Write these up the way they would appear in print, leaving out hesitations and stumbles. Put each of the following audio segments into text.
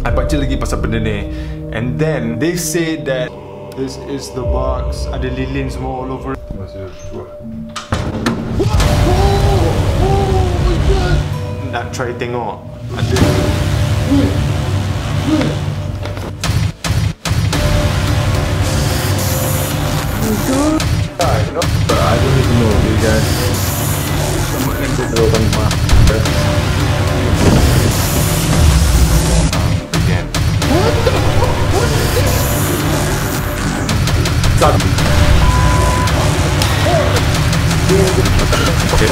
I baca lagi pasal benda ni, and then they say that this is the box. Ada lilin semua all over. Nak try tengok. Ada. I don't even know, you guys. Someone can go open my again. What the fuck? What is this? Stop. Okay.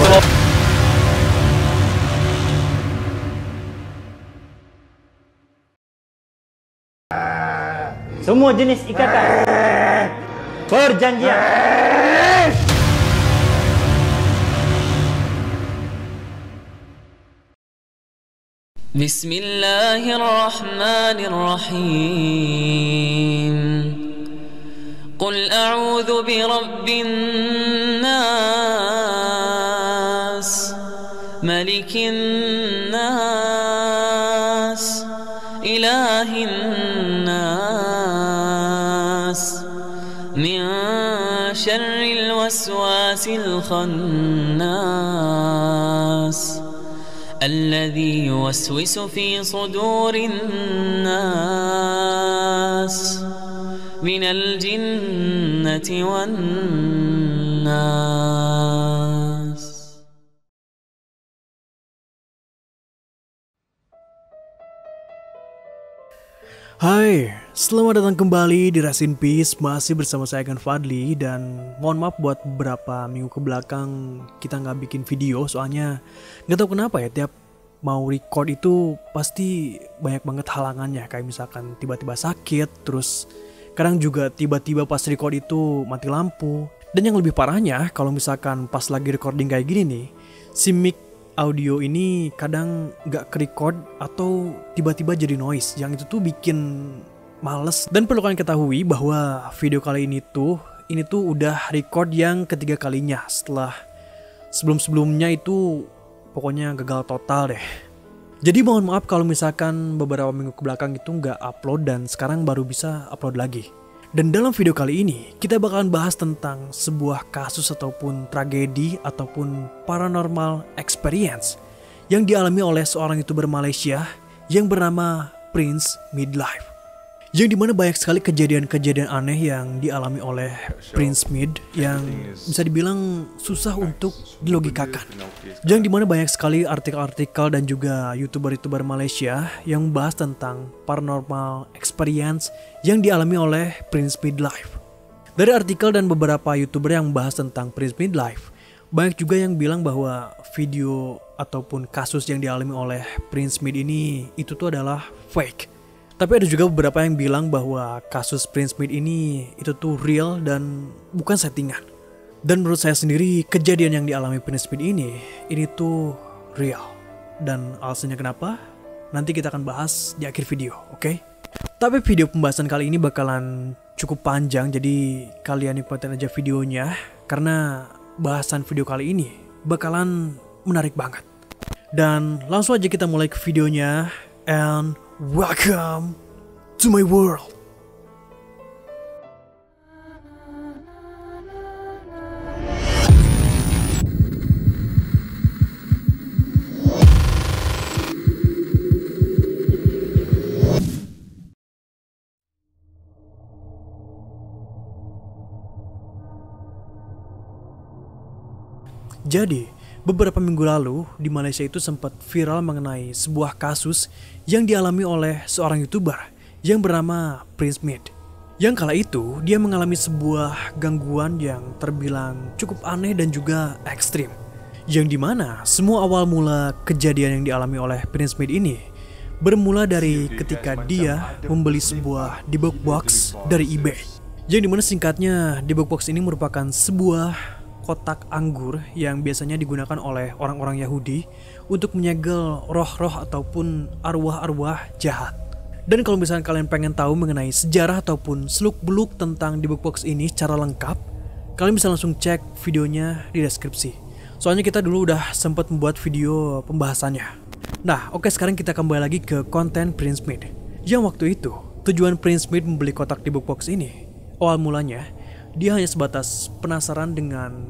Semua jenis ikatan perjanjian. Bismillahirrahmanirrahim. Qul a'udzu birabbin nas, malikin nas, ilahin nas, min syarril waswasil khannas, الذي يوسوس في صدور الناس من الجنة والناس. Hai, selamat datang kembali di Rest in Peace. Masih bersama saya Gan Fadli. Dan mohon maaf buat beberapa minggu ke belakang kita nggak bikin video. Soalnya nggak tahu kenapa ya, tiap mau record itu pasti banyak banget halangannya. Kayak misalkan tiba-tiba sakit, terus kadang juga tiba-tiba pas record itu mati lampu. Dan yang lebih parahnya, kalau misalkan pas lagi recording kayak gini nih, si mic audio ini kadang gak ke-record atau tiba-tiba jadi noise, yang itu tuh bikin males. Dan perlu kalian ketahui bahwa video kali ini tuh udah record yang ketiga kalinya, setelah sebelum-sebelumnya itu pokoknya gagal total deh. Jadi mohon maaf kalau misalkan beberapa minggu ke belakang itu gak upload dan sekarang baru bisa upload lagi. Dan dalam video kali ini, kita bakalan bahas tentang sebuah kasus ataupun tragedi ataupun paranormal experience yang dialami oleh seorang YouTuber Malaysia yang bernama Prince Midlife. Yang dimana banyak sekali kejadian-kejadian aneh yang dialami oleh Prince Mid yang bisa dibilang susah untuk dilogikakan. Yang dimana banyak sekali artikel-artikel dan juga YouTuber-YouTuber Malaysia yang membahas tentang paranormal experience yang dialami oleh Prince Midlife. Dari artikel dan beberapa YouTuber yang membahas tentang Prince Midlife, banyak juga yang bilang bahwa video ataupun kasus yang dialami oleh Prince Mid ini itu tuh adalah fake. Tapi ada juga beberapa yang bilang bahwa kasus Prince Mid ini itu tuh real dan bukan settingan. Dan menurut saya sendiri, kejadian yang dialami Prince Mid ini tuh real. Dan alasannya kenapa? Nanti kita akan bahas di akhir video, oke? Tapi video pembahasan kali ini bakalan cukup panjang, jadi kalian nikmatin aja videonya. Karena bahasan video kali ini bakalan menarik banget. Dan langsung aja kita mulai ke videonya. And welcome to my world. Jadi, beberapa minggu lalu di Malaysia itu sempat viral mengenai sebuah kasus yang dialami oleh seorang YouTuber yang bernama Prince Mid. Yang kala itu dia mengalami sebuah gangguan yang terbilang cukup aneh dan juga ekstrim. Yang dimana semua awal mula kejadian yang dialami oleh Prince Mid ini bermula dari ketika dia membeli sebuah debug box dari eBay. Yang dimana singkatnya debug box ini merupakan sebuah kotak anggur yang biasanya digunakan oleh orang-orang Yahudi untuk menyegel roh-roh ataupun arwah-arwah jahat. Dan kalau misalnya kalian pengen tahu mengenai sejarah ataupun seluk-beluk tentang debug box ini secara lengkap, kalian bisa langsung cek videonya di deskripsi. Soalnya kita dulu udah sempat membuat video pembahasannya. Nah, oke, sekarang kita kembali lagi ke konten Prince Mid. Yang waktu itu, tujuan Prince Smith membeli kotak di book box ini, awal mulanya, dia hanya sebatas penasaran dengan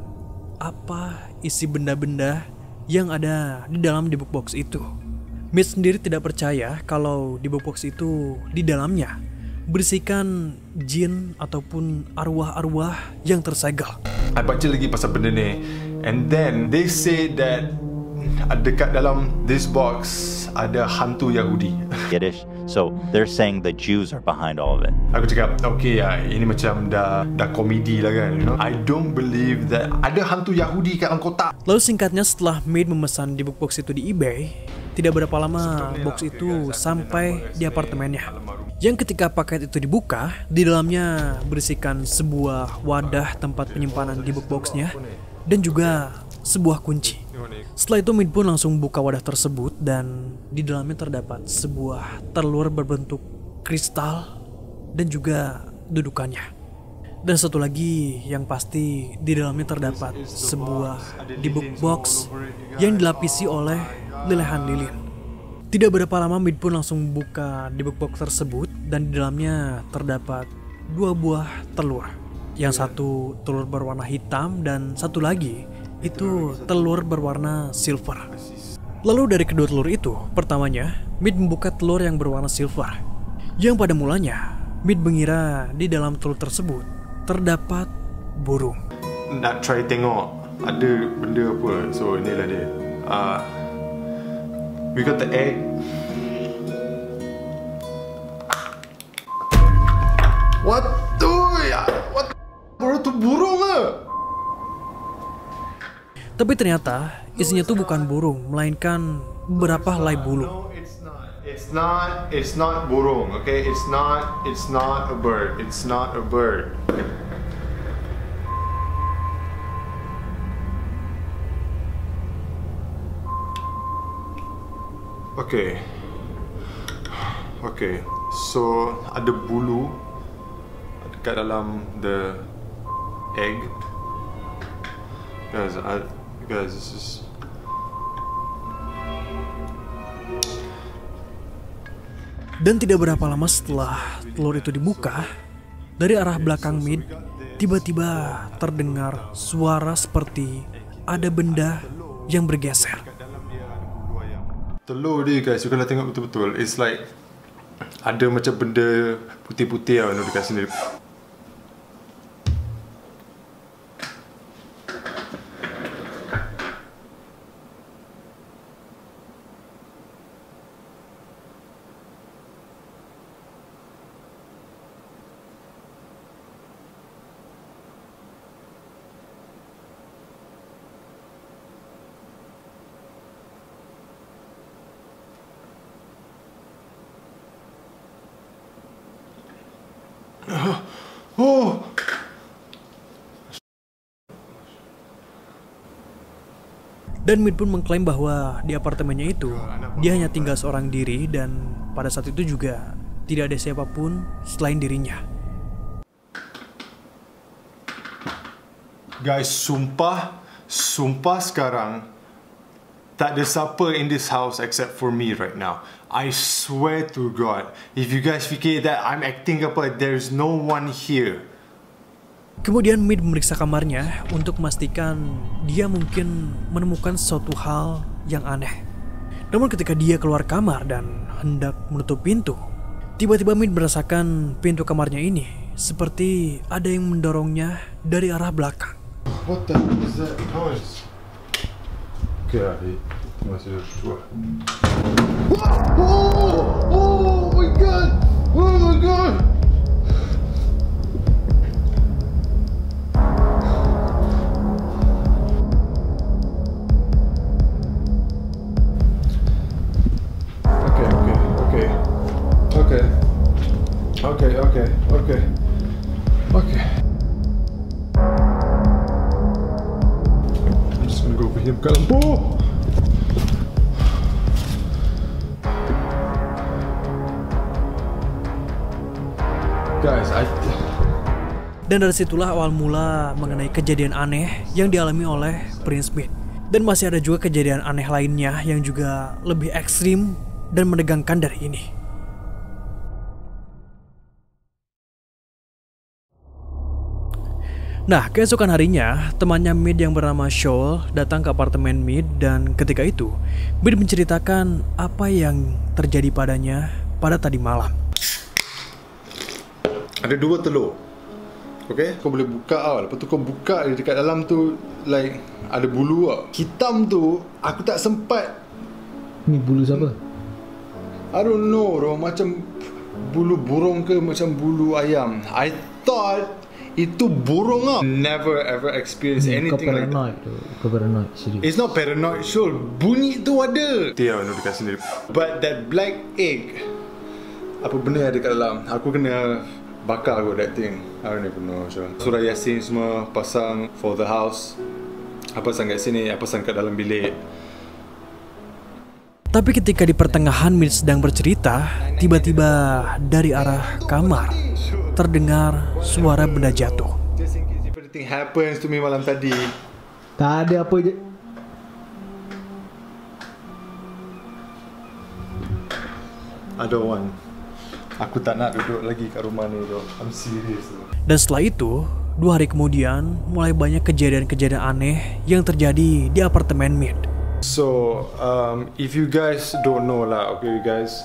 apa isi benda-benda yang ada di dalam di book box itu. Smith sendiri tidak percaya kalau di book box itu di dalamnya berisikan jin ataupun arwah-arwah yang tersegel. I baca lagi pasal benda ni, and then they say that dekat dalam this box ada hantu Yahudi. Yiddish, so they're saying the Jews are behind all of it. Aku cakap, okay ya, ini macam dah komedi lah kan, you know. I don't believe that ada hantu Yahudi kat dalam kotak. Lalu singkatnya setelah Maid memesan di book box itu di eBay, tidak berapa lama box itu sampai di apartemennya. Yang ketika paket itu dibuka, di dalamnya berisikan sebuah wadah tempat penyimpanan di book boxnya dan juga sebuah kunci. Setelah itu Maid pun langsung buka wadah tersebut dan di dalamnya terdapat sebuah telur berbentuk kristal dan juga dudukannya. Dan satu lagi yang pasti di dalamnya terdapat sebuah di book box yang dilapisi oleh lelehan lilin. Tidak berapa lama Maid pun langsung buka di book box tersebut dan di dalamnya terdapat dua buah telur. Yang satu telur berwarna hitam dan satu lagi itu telur berwarna silver. Lalu dari kedua telur itu, pertamanya Maid membuka telur yang berwarna silver. Yang pada mulanya Maid mengira di dalam telur tersebut terdapat burung. Nak try tengok ada benda apa. So inilah dia. We got the egg. What? What? Bro, tu burung ke? Tapi ternyata isinya tuh bukan burung, melainkan beberapa helai bulu. No, it's not. It's not burung. Okay, it's not a bird. It's not a bird. Okay. So ada bulu dekat dalam the egg. Guys, this is. Dan tidak berapa lama setelah telur itu dibuka, dari arah belakang Maid tiba-tiba terdengar suara seperti ada benda yang bergeser. Telur dia guys, you kalau tengok betul-betul, it's like ada macam benda putih-putih lah dekat sini. Oh. Dan Maid pun mengklaim bahwa di apartemennya itu dia hanya tinggal seorang diri dan pada saat itu juga tidak ada siapapun selain dirinya. Guys, sumpah sekarang tak ada siapa in this house except for me right now. I swear to God, if you guys fikir that I'm acting apa, there's no one here. Kemudian Maid memeriksa kamarnya untuk memastikan dia mungkin menemukan sesuatu hal yang aneh. Namun ketika dia keluar kamar dan hendak menutup pintu, tiba-tiba Maid merasakan pintu kamarnya ini seperti ada yang mendorongnya dari arah belakang. What the hell is that noise? Okay, masih dua. Oh my God! Oh my God! Okay. I'm just gonna go over here. Oh! Guys, Dan dari situlah awal mula mengenai kejadian aneh yang dialami oleh Prince Smith. Dan masih ada juga kejadian aneh lainnya yang juga lebih ekstrim dan menegangkan dari ini. Nah, keesokan harinya, temannya Mid yang bernama Shoal datang ke apartemen Mid dan ketika itu, Mid menceritakan apa yang terjadi padanya pada tadi malam. Ada 2 telur. Okay, kau boleh buka tau. Lepas tu kau buka dekat dalam tu like ada bulu tau. Hitam tu aku tak sempat. Ni bulu siapa? I don't know bro. Macam bulu burung ke macam bulu ayam. I thought itu burung tau. Never ever experience anything like that. Kau paranoid serius. It's not paranoid, sure. Bunyi tu ada. Dia nak dekat sini. But that black egg, apa benda yang ada kat dalam? Aku kena bakar kot that thing. I don't even know. Surah Yasin semua pasang for the house. Apa pasang kat sini, apa pasang kat dalam bilik. Tapi ketika di pertengahan Mid sedang bercerita, tiba-tiba dari arah kamar terdengar suara benda jatuh. Just in case if anything happens to me malam tadi. Tak ada apa je. I don't want. Aku tak nak duduk lagi kat rumah ni tu. I'm serious tu. Dan setelah itu, 2 hari kemudian mulai banyak kejadian-kejadian aneh yang terjadi di apartemen Mid. So, if you guys don't know lah, okay guys,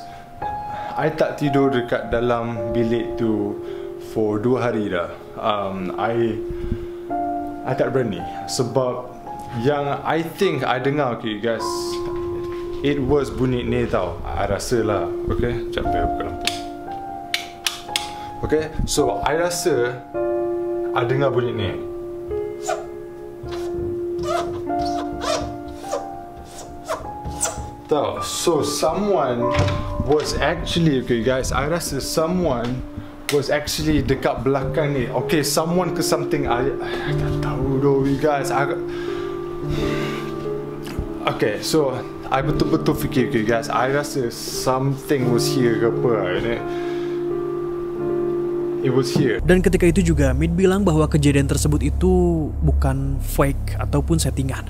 I tak tidur dekat dalam bilik tu for 2 hari dah. I tak berani sebab yang I think I dengar, okay guys, it was bunyi ni tau. I rasa lah, okay, sekejap saya buka lampu. Okay, so I rasa I dengar bunyi ni. Tahu, so someone was actually, okay guys, I rasa someone was actually dekat belakang ni. Okay, someone ke something, I tak tahu though you guys. Okay, so I betul-betul fikir, okay guys, I rasa something was here ke apa ni. It was here. Dan ketika itu juga Mid bilang bahwa kejadian tersebut itu bukan fake ataupun settingan,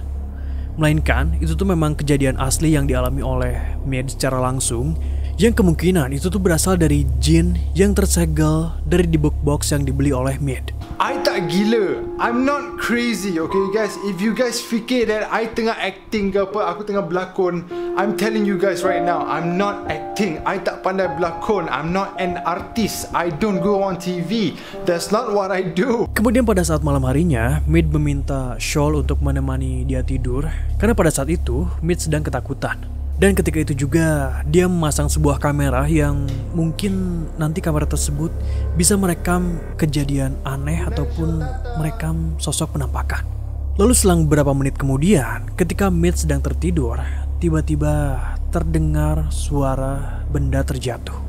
melainkan itu tuh memang kejadian asli yang dialami oleh Mid secara langsung, yang kemungkinan itu tuh berasal dari jin yang tersegel dari di box yang dibeli oleh Mid. I tak gila. I'm not crazy, okay guys. If you guys fikir that I tengah acting ke apa, aku tengah berlakon, I'm telling you guys right now, I'm not acting. I tak pandai berlakon. I'm not an artist. I don't go on TV. That's not what I do. Kemudian pada saat malam harinya, Mid meminta Shoal untuk menemani dia tidur karena pada saat itu Mid sedang ketakutan. Dan ketika itu juga dia memasang sebuah kamera yang mungkin nanti kamera tersebut bisa merekam kejadian aneh ataupun merekam sosok penampakan. Lalu selang beberapa menit kemudian, ketika Mid sedang tertidur, tiba-tiba terdengar suara benda terjatuh.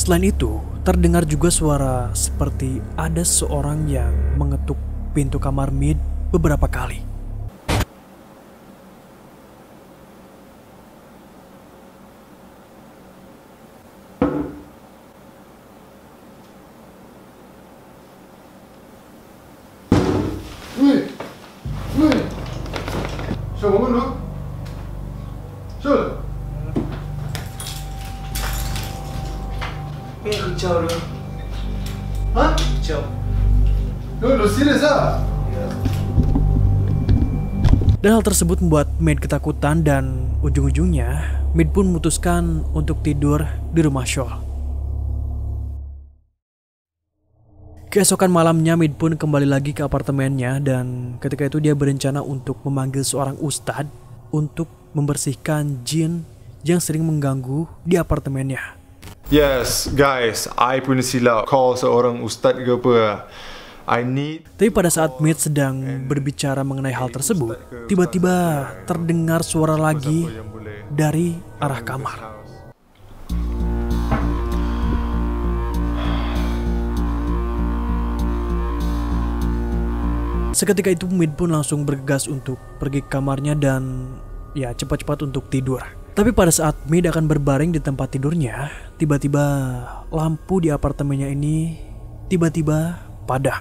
Selain itu, terdengar juga suara seperti ada seorang yang mengetuk pintu kamar Mid beberapa kali. Weh. Syul, bangun dulu. Syul. Kicau dia. Ha? Kicau. Lu serius ah? Dan hal tersebut membuat Mid ketakutan dan ujung-ujungnya Mid pun memutuskan untuk tidur di rumah Shoal. Keesokan malamnya Mid pun kembali lagi ke apartemennya dan ketika itu dia berencana untuk memanggil seorang ustadz untuk membersihkan jin yang sering mengganggu di apartemennya. Yes, guys, I punya silap call seorang ustaz ke apa. I need. Tapi pada saat Mid sedang berbicara mengenai hal tersebut, tiba-tiba terdengar suara lagi dari arah kamar. Seketika itu Mid pun langsung bergegas untuk pergi ke kamarnya dan ya cepat-cepat untuk tidur. Tapi pada saat Mid akan berbaring di tempat tidurnya, tiba-tiba lampu di apartemennya ini tiba-tiba padam.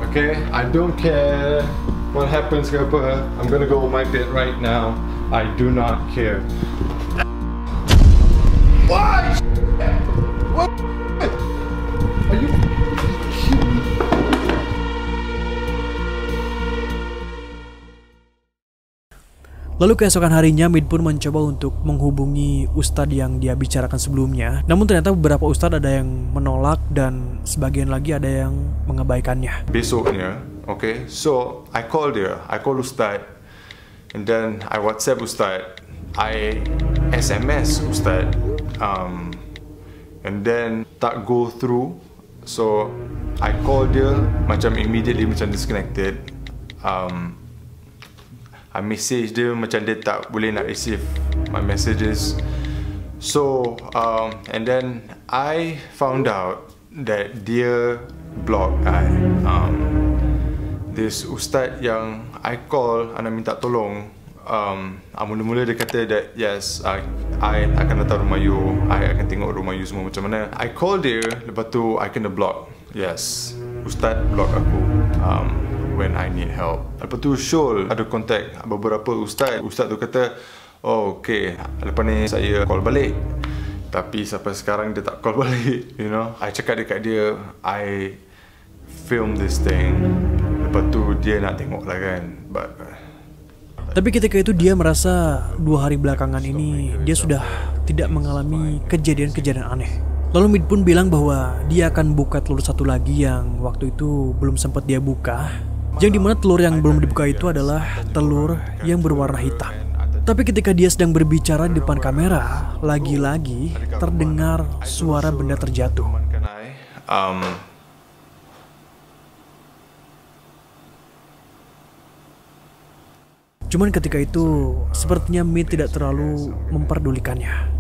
Okay, I don't care what happens ke apa. I'm gonna go on my bed right now. I do not care. Why? What? Are you? Lalu keesokan harinya Mid pun mencoba untuk menghubungi ustadz yang dia bicarakan sebelumnya. Namun ternyata beberapa ustadz ada yang menolak dan sebagian lagi ada yang mengabaikannya. Besoknya, okay, so I called dia, I call ustaz, and then I WhatsApp ustaz, I SMS ustaz, and then tak go through, so I call dia, macam immediately macam disconnected. I message dia macam dia tak boleh nak receive my messages. So and then I found out that dia block I. This ustaz yang I call, nak minta tolong. Mula-mula dia kata that yes, I akan datang rumah you, I akan tengok rumah you semua macam mana. I call dia, lepas tu I kena block. Yes, ustaz block aku. When I need help. Lepas tu Syul ada contact beberapa ustaz. Ustaz tu kata, oh okay, lepas ni saya call balik. Tapi sampai sekarang dia tak call balik, you know. I cakap dekat dia, I film this thing. Lepas tu dia nak tengok lah kan. But tapi ketika itu dia merasa 2 hari belakangan ini dia sudah tidak mengalami kejadian-kejadian aneh. Lalu Mid pun bilang bahwa dia akan buka telur satu lagi yang waktu itu belum sempat dia buka. Yang dimana telur yang belum dibuka itu adalah telur yang berwarna hitam. Tapi ketika dia sedang berbicara di depan kamera, lagi-lagi terdengar suara benda terjatuh. Cuman ketika itu, sepertinya Mid tidak terlalu memperdulikannya.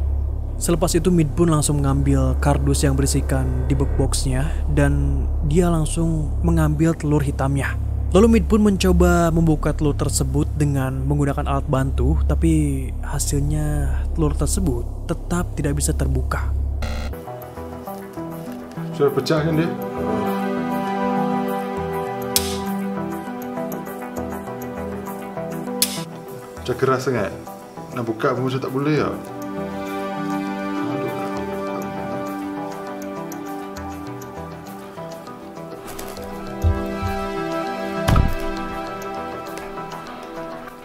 Selepas itu Mid pun langsung mengambil kardus yang berisikan di boxnya dan dia langsung mengambil telur hitamnya. Lalu Mid pun mencoba membuka telur tersebut dengan menggunakan alat bantu, tapi hasilnya telur tersebut tetap tidak bisa terbuka. sudah pecah kan dia? Macam keras sangat. Nak buka pun macam tak boleh lah.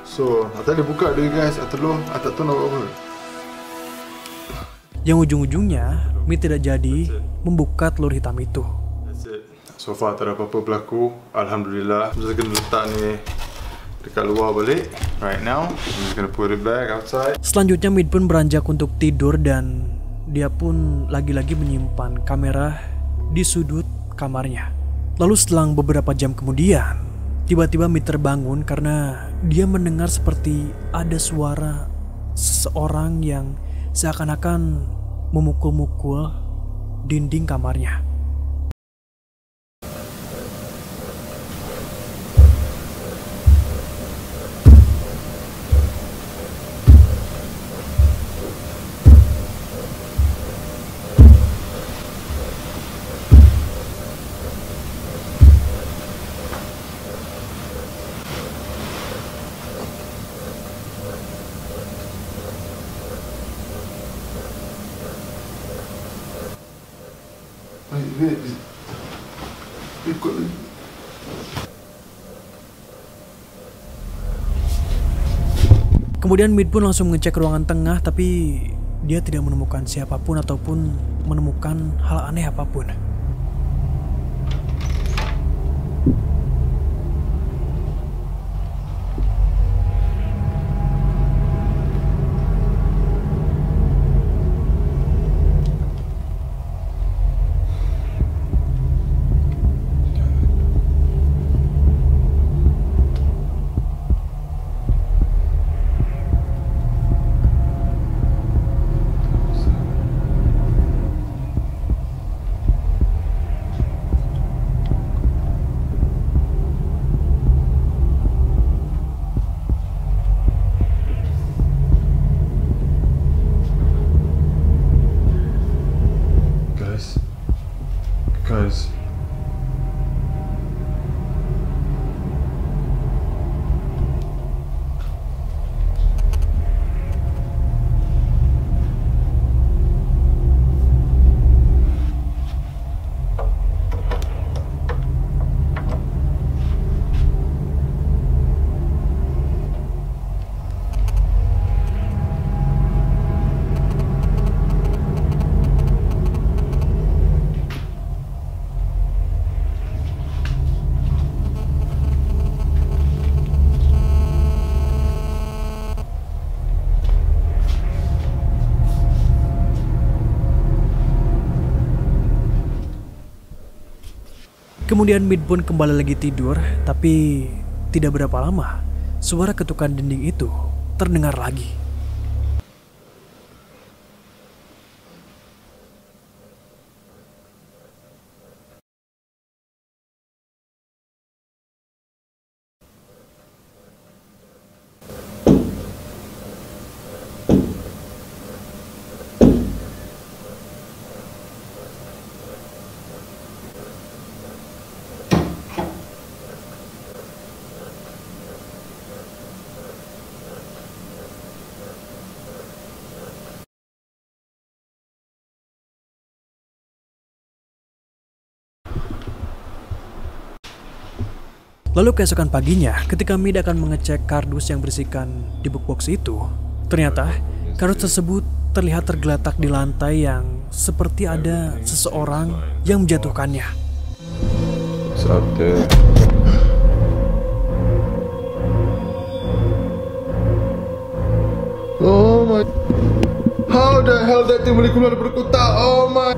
So, tadi dia buka dia guys, telur, tak tahu nak buat apa. Yang ujung-ujungnya, Mi tidak jadi membuka telur hitam itu. That's it. So far tak ada apa-apa berlaku. Alhamdulillah. I'm just gonna letak ni dekat luar balik. Right now, I'm just gonna put it back outside. Selanjutnya Mid pun beranjak untuk tidur dan dia pun lagi-lagi menyimpan kamera di sudut kamarnya. Lalu setelah beberapa jam kemudian, tiba-tiba Mid terbangun karena dia mendengar seperti ada suara seseorang yang seakan-akan memukul-mukul dinding kamarnya. Ikut lagi. Kemudian Mid pun langsung mengecek ruangan tengah, tapi dia tidak menemukan siapapun ataupun menemukan hal aneh apapun. Kemudian Mid pun kembali lagi tidur, tapi tidak berapa lama, suara ketukan dinding itu terdengar lagi. Lalu keesokan paginya, ketika Mid akan mengecek kardus yang berisikan di box itu, ternyata kardus tersebut terlihat tergeletak di lantai yang seperti ada seseorang yang menjatuhkannya. What's up there? Oh my! How the hell that thing boleh keluar daripada kotak? Oh my!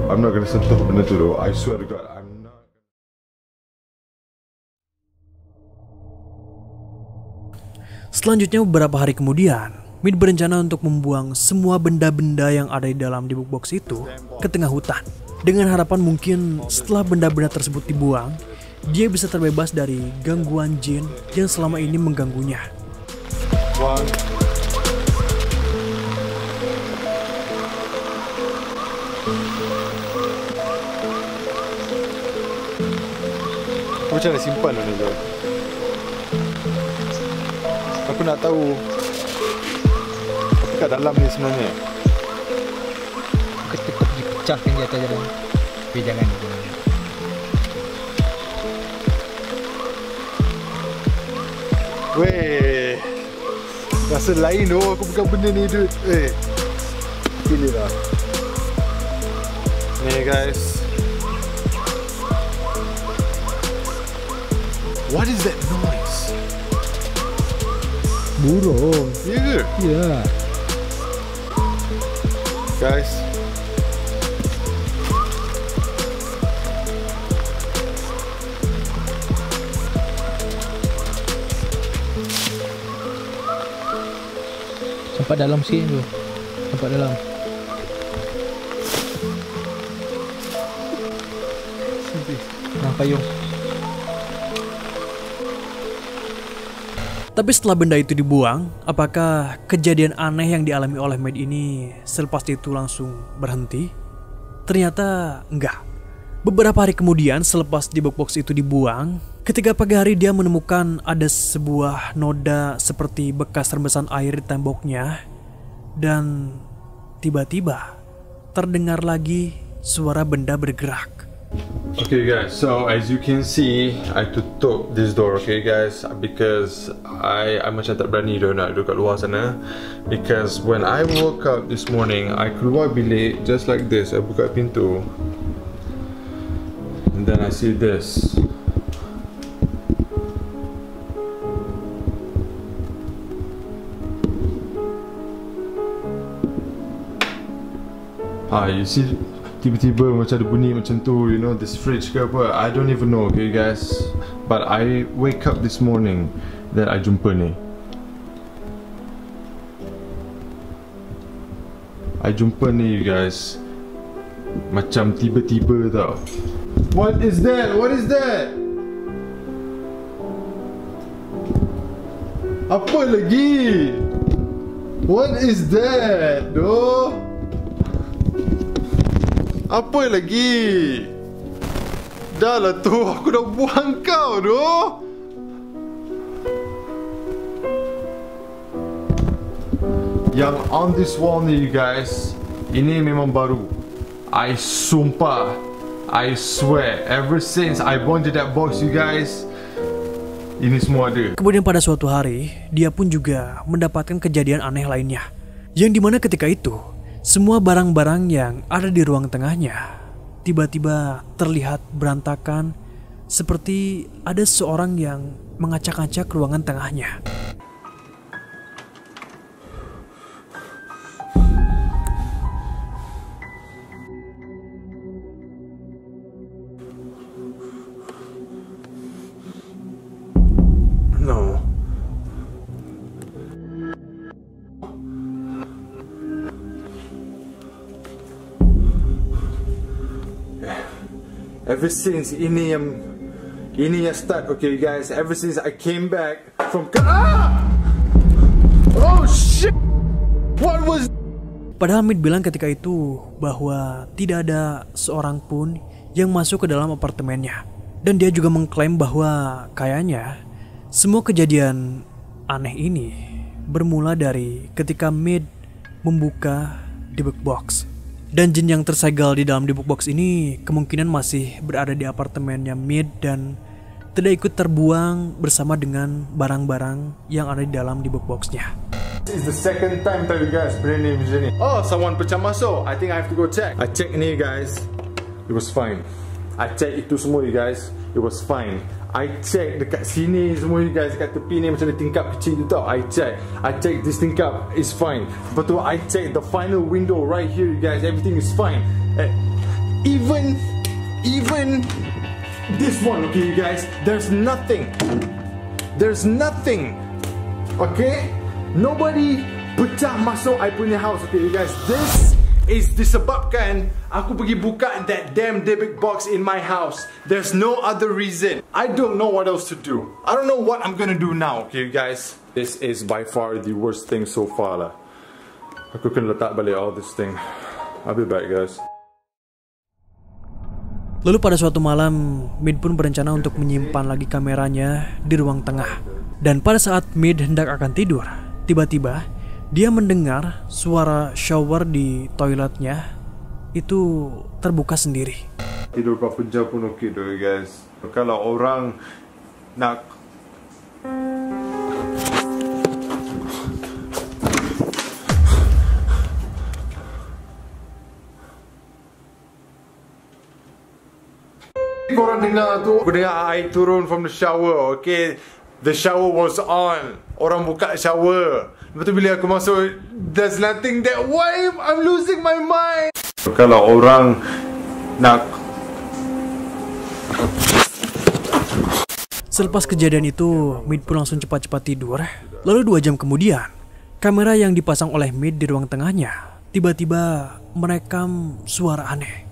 I'm not gonna sentuh benda tu though. I swear to God, I'm not. Selanjutnya beberapa hari kemudian, Mid berencana untuk membuang semua benda-benda yang ada di dalam box itu ke tengah hutan. Dengan harapan mungkin setelah benda-benda tersebut dibuang, dia bisa terbebas dari gangguan jin yang selama ini mengganggunya. One. Aku macam nak simpan ni je. Aku nak tahu apa kat dalam ni sebenarnya. Ketuk dipecahkan di atas jalan. Tapi jangan. Weh, rasa lain doh aku pegang benda ni dude. Pilih lah. Ni guys. What is that noise? Burung. Ya ke? Ya. Guys. Sampai dalam sikit tu. Sampai dalam. Nah, payung. Tapi setelah benda itu dibuang, apakah kejadian aneh yang dialami oleh Mid ini selepas itu langsung berhenti? Ternyata enggak. Beberapa hari kemudian selepas box itu dibuang, ketika pagi hari dia menemukan ada sebuah noda seperti bekas rembesan air di temboknya. Dan tiba-tiba terdengar lagi suara benda bergerak. Okay guys, so as you can see, I tutup this door, okay guys, because I macam tak berani dah nak duduk kat luar sana. Because when I woke up this morning, I keluar bilik just like this. I buka pintu, and then I see this. You see, tiba-tiba macam ada bunyi macam tu, you know, this fridge ke apa, I don't even know, okay guys. But I wake up this morning, then I jumpa ni. I jumpa ni you guys. Macam tiba-tiba tau. What is that? What is that? Apa lagi? What is that? Doh? Apa lagi? Dah lah tu, aku dah buang kau doh. Yang on this wall ni you guys, ini memang baru. I sumpah, I swear, ever since I bonded that box you guys, ini semua ada. Kemudian pada suatu hari, dia pun juga mendapatkan kejadian aneh lainnya. Yang dimana ketika itu, semua barang-barang yang ada di ruang tengahnya tiba-tiba terlihat berantakan, seperti ada seorang yang mengacak-acak ruangan tengahnya. ever since ini yang start, okay guys, ever since I came back from oh shit, what was. Padahal Mid bilang ketika itu bahwa tidak ada seorang pun yang masuk ke dalam apartemennya. Dan dia juga mengklaim bahwa kayaknya semua kejadian aneh ini bermula dari ketika Mid membuka debug box. Dan jin yang tersegel di dalam debug box ini kemungkinan masih berada di apartemennya Mid dan tidak ikut terbuang bersama dengan barang-barang yang ada di dalam debug boxnya. This is the second time tadi guys berani macam ni. Oh, someone pecah masuk. I think I have to go check. I check ni guys. It was fine. I check itu semua you guys. It was fine. I check dekat sini semua you guys, dekat tepi ni macam ada tingkap kecil tu tau. I check this tingkap is fine. Lepas tu I check the final window right here you guys. Everything is fine. Even this one, okay you guys. There's nothing. Okay? Nobody pecah masuk I punya house, okay you guys. This is disebabkan aku pergi buka that damn debug box in my house. There's no other reason. I don't know what else to do. I don't know what I'm gonna do now, okay you guys. This is by far the worst thing so far lah. Aku kena letak balik all this thing. I'll be back guys. Lalu pada suatu malam, Mid pun berencana untuk menyimpan lagi kameranya di ruang tengah. Dan pada saat Mid hendak akan tidur, tiba-tiba dia mendengar suara shower di toiletnya itu terbuka sendiri. Tidur berapa jam pun okey tu guys. Kalau orang nak korang dengar tu, aku dengar air turun from the shower, okay. The shower was on. Orang buka shower. Lepas tu bila aku masuk, there's nothing there. Why I'm losing my mind? Kalau orang nak. Selepas kejadian itu, Mid pun langsung cepat-cepat tidur. Lalu 2 jam kemudian, kamera yang dipasang oleh Mid di ruang tengahnya tiba-tiba merekam suara aneh.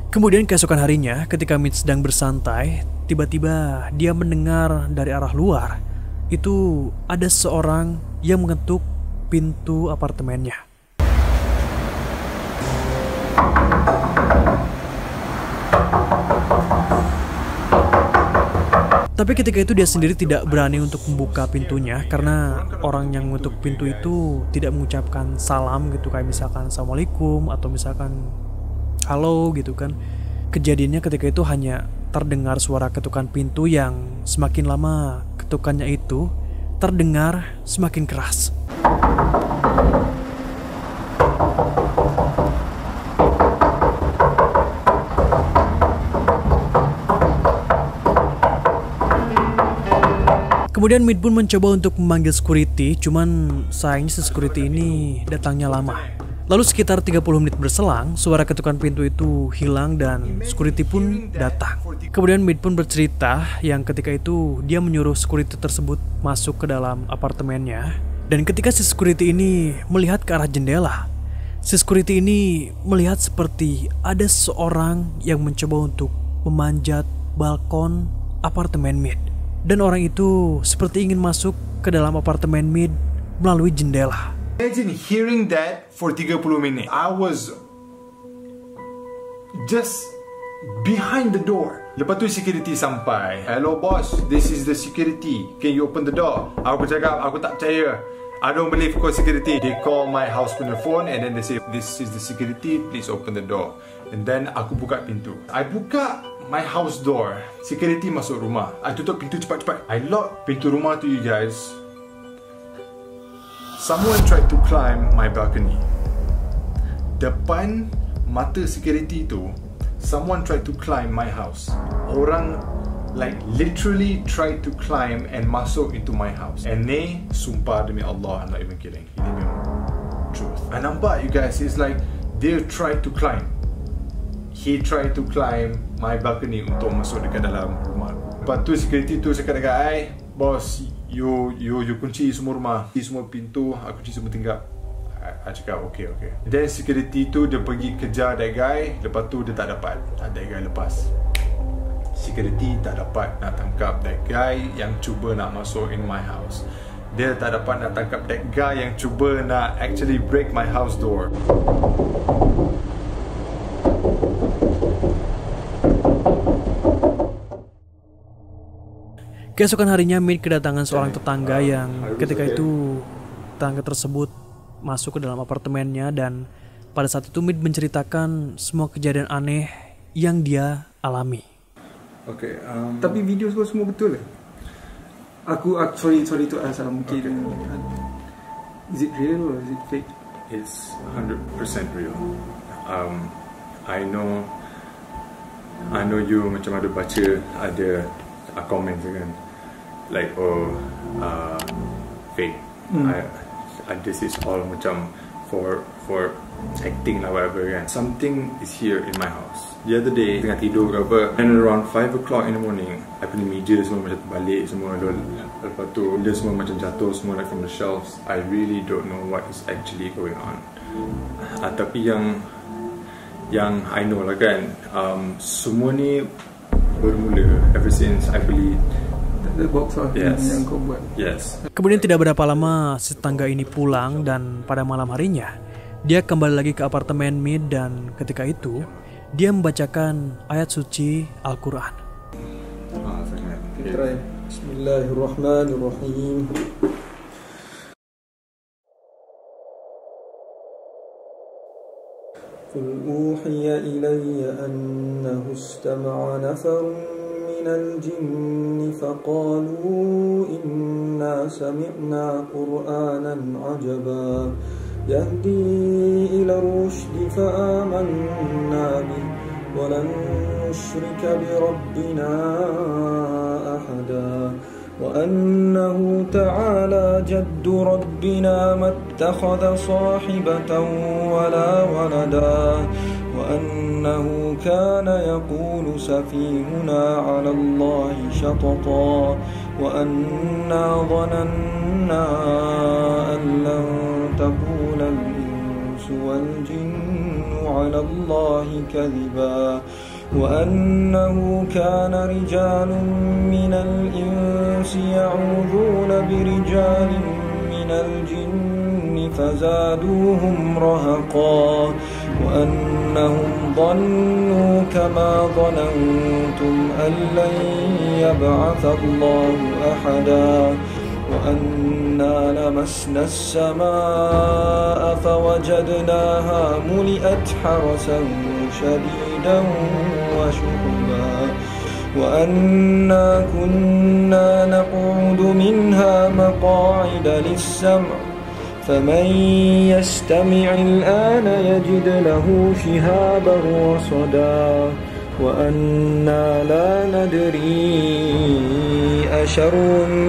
Kemudian keesokan harinya, ketika Mid sedang bersantai, tiba-tiba dia mendengar dari arah luar itu ada seorang yang mengetuk pintu apartemennya. Tapi ketika itu dia sendiri tidak berani untuk membuka pintunya karena orang yang mengetuk pintu itu tidak mengucapkan salam gitu, kayak misalkan assalamualaikum atau misalkan halo gitu kan. Kejadiannya ketika itu hanya terdengar suara ketukan pintu yang semakin lama ketukannya itu terdengar semakin keras. Kemudian Mid pun mencoba untuk memanggil security, cuman sayangnya security ini datangnya lama. Lalu sekitar 30 menit berselang, suara ketukan pintu itu hilang dan security pun datang. Kemudian Mid pun bercerita yang ketika itu dia menyuruh security tersebut masuk ke dalam apartemennya. Dan ketika si security ini melihat ke arah jendela, si security ini melihat seperti ada seorang yang mencoba untuk memanjat balkon apartemen Mid. Dan orang itu seperti ingin masuk ke dalam apartemen Mid melalui jendela. Imagine hearing that for 30 minit. I was just behind the door. Lepas tu security sampai. Hello boss, this is the security. Can you open the door? Aku cakap, aku tak percaya. I don't believe kau security. They call my house punya phone and then they say, this is the security, please open the door. And then aku buka pintu. I buka my house door. Security masuk rumah. I tutup pintu cepat-cepat. I lock pintu rumah tu you guys. Someone tried to climb my balcony. Depan mata security tu, someone tried to climb my house. Orang like literally tried to climb and masuk into my house. And ni sumpah demi Allah, I'm not even kidding. Ini memang truth. I nampak you guys, it's like they try to climb. He tried to climb my balcony untuk masuk dekat dalam rumah. Lepas tu security tu cakap dekat I, boss, you kunci semua rumah, semua pintu, aku kunci semua tingkap. I cakap okay. Then security tu dia pergi kejar that guy. Lepas tu dia tak dapat, that guy lepas. Security tak dapat nak tangkap that guy yang cuba nak masuk in my house. Dia tak dapat nak tangkap that guy yang cuba nak actually break my house door. Keesokan harinya Mid kedatangan seorang tetangga yang ketika itu tetangga tersebut masuk ke dalam apartemennya, dan pada saat itu Mid menceritakan semua kejadian aneh yang dia alami. Okay, tapi video semua betul ke? Aku sorry to ask, mungkin is it real or is it fake? It's 100% real. I know you macam ada baca ada comments kan, like fake. This is all macam for acting lah, whatever kan. Something is here in my house. The other day tengah tidur ke apa, and around 5 o'clock in the morning, I punya meja semua macam terbalik semua. Lepas tu dia semua macam jatuh semua like from the shelves. I really don't know what is actually going on. Tapi yang I know lah kan, semua ni bermula ever since I beli the box yang kau buat. Yes. Kemudian tidak berapa lama si tetangga ini pulang, dan pada malam harinya dia kembali lagi ke apartemen Mid, dan ketika itu dia membacakan ayat suci Al-Quran. Kita try. Bismillahirrahmanirrahim. قل أوحي إلي أنه استمع نفر من الجن فقالوا إنا سمعنا قرآنا عجبا يهدي إلى الرشد فآمنا به ولن نشرك بربنا أحدا وأنه تعالى جد ربنا ما اتخذ صاحبة ولا ولدا وأنه كان يقول سفيهنا على الله شططا وأنا ظننا أن لن تقول الإنس والجن على الله كذبا وأنه كان رجال من الإنس يعوذون برجال من الجن فزادوهم رهقا وأنهم ظنوا كما ظننتم أن لن يبعث الله أحدا وأنا لمسنا السماء فوجدناها ملئت حرسا شديدا وشهبا وأنا كنا نقعد منها مقاعد للسمع فمن يستمع الآن يجد له شهابا رصدا وأنا لا ندري أشر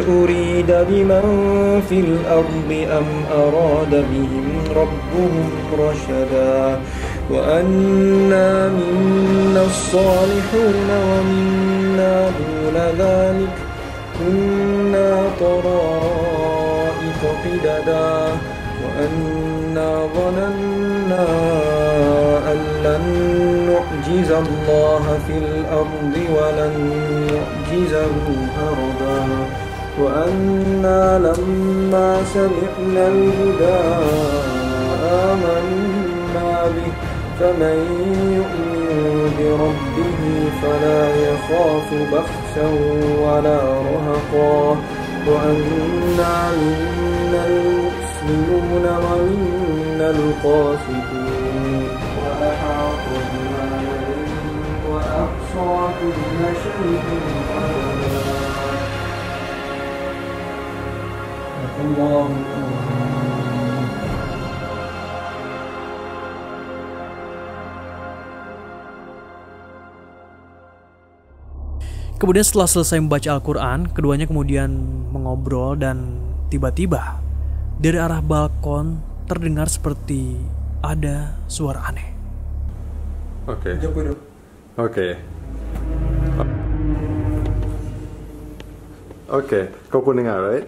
أريد بمن في الأرض أم أراد بهم ربهم رشدا وأنا منا الصالحون ومنا دون ذلك كنا طرائق قددا وأنا ظننا أن لن نعجز الله في الأرض ولن نعجزه هربا وأنا لما سمعنا الهدى آمنا به فمن يؤمن بربه فلا يخاف بخسا ولا رهقا وأنا منا المسلمون ومنا القاسطون وأحاط بما لديهم وأحصى كل شيء عددا الله Kemudian setelah selesai membaca Al-Quran, keduanya kemudian mengobrol, dan tiba-tiba dari arah balkon terdengar seperti ada suara aneh. Okay. Jumpa dulu. Okay. Okay, kau pun dengar, right?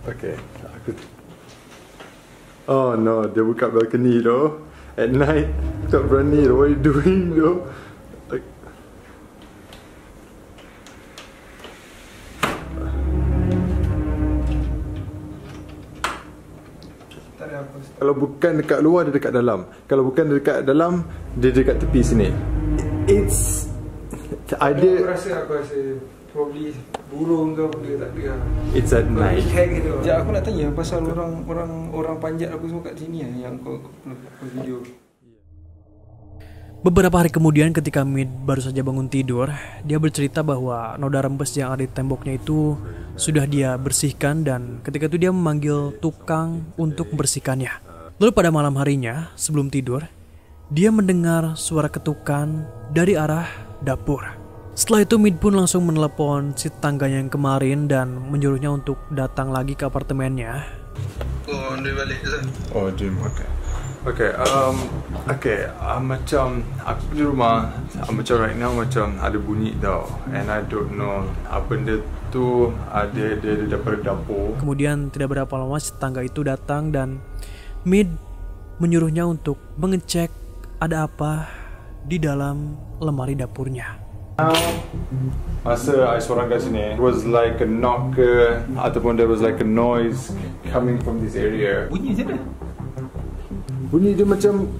Okay. Oh no, dia buka balcony though. At night, tak berani though. What are you doing though? Kalau bukan dekat luar, dia dekat dalam. Kalau bukan dekat dalam, dia dekat tepi sini. It's Aku rasa probably burung ke benda tak ada. It's at night. Sekejap aku nak tanya pasal orang panjat aku semua kat sini yang kau video. Beberapa hari kemudian ketika Mid baru saja bangun tidur, dia bercerita bahwa noda rembes yang ada di temboknya itu sudah dia bersihkan dan ketika itu dia memanggil tukang untuk membersihkannya. Lalu pada malam harinya sebelum tidur, dia mendengar suara ketukan dari arah dapur. Setelah itu Mid pun langsung menelepon si tetangganya yang kemarin dan menyuruhnya untuk datang lagi ke apartemennya. Oh, dia balik je. Oh, Jim, okay. Okay, macam aku di rumah, macam right now macam ada bunyi tau. And I don't know, benda tu ada daripada dapur. Kemudian tidak berapa lama si tetangga itu datang dan Mid menyuruhnya untuk mengecek ada apa di dalam lemari dapurnya. Masa I seorang kat sini, it was like a knock ataupun there was like a noise coming from this area. Bunyi macam mana? Bunyi dia macam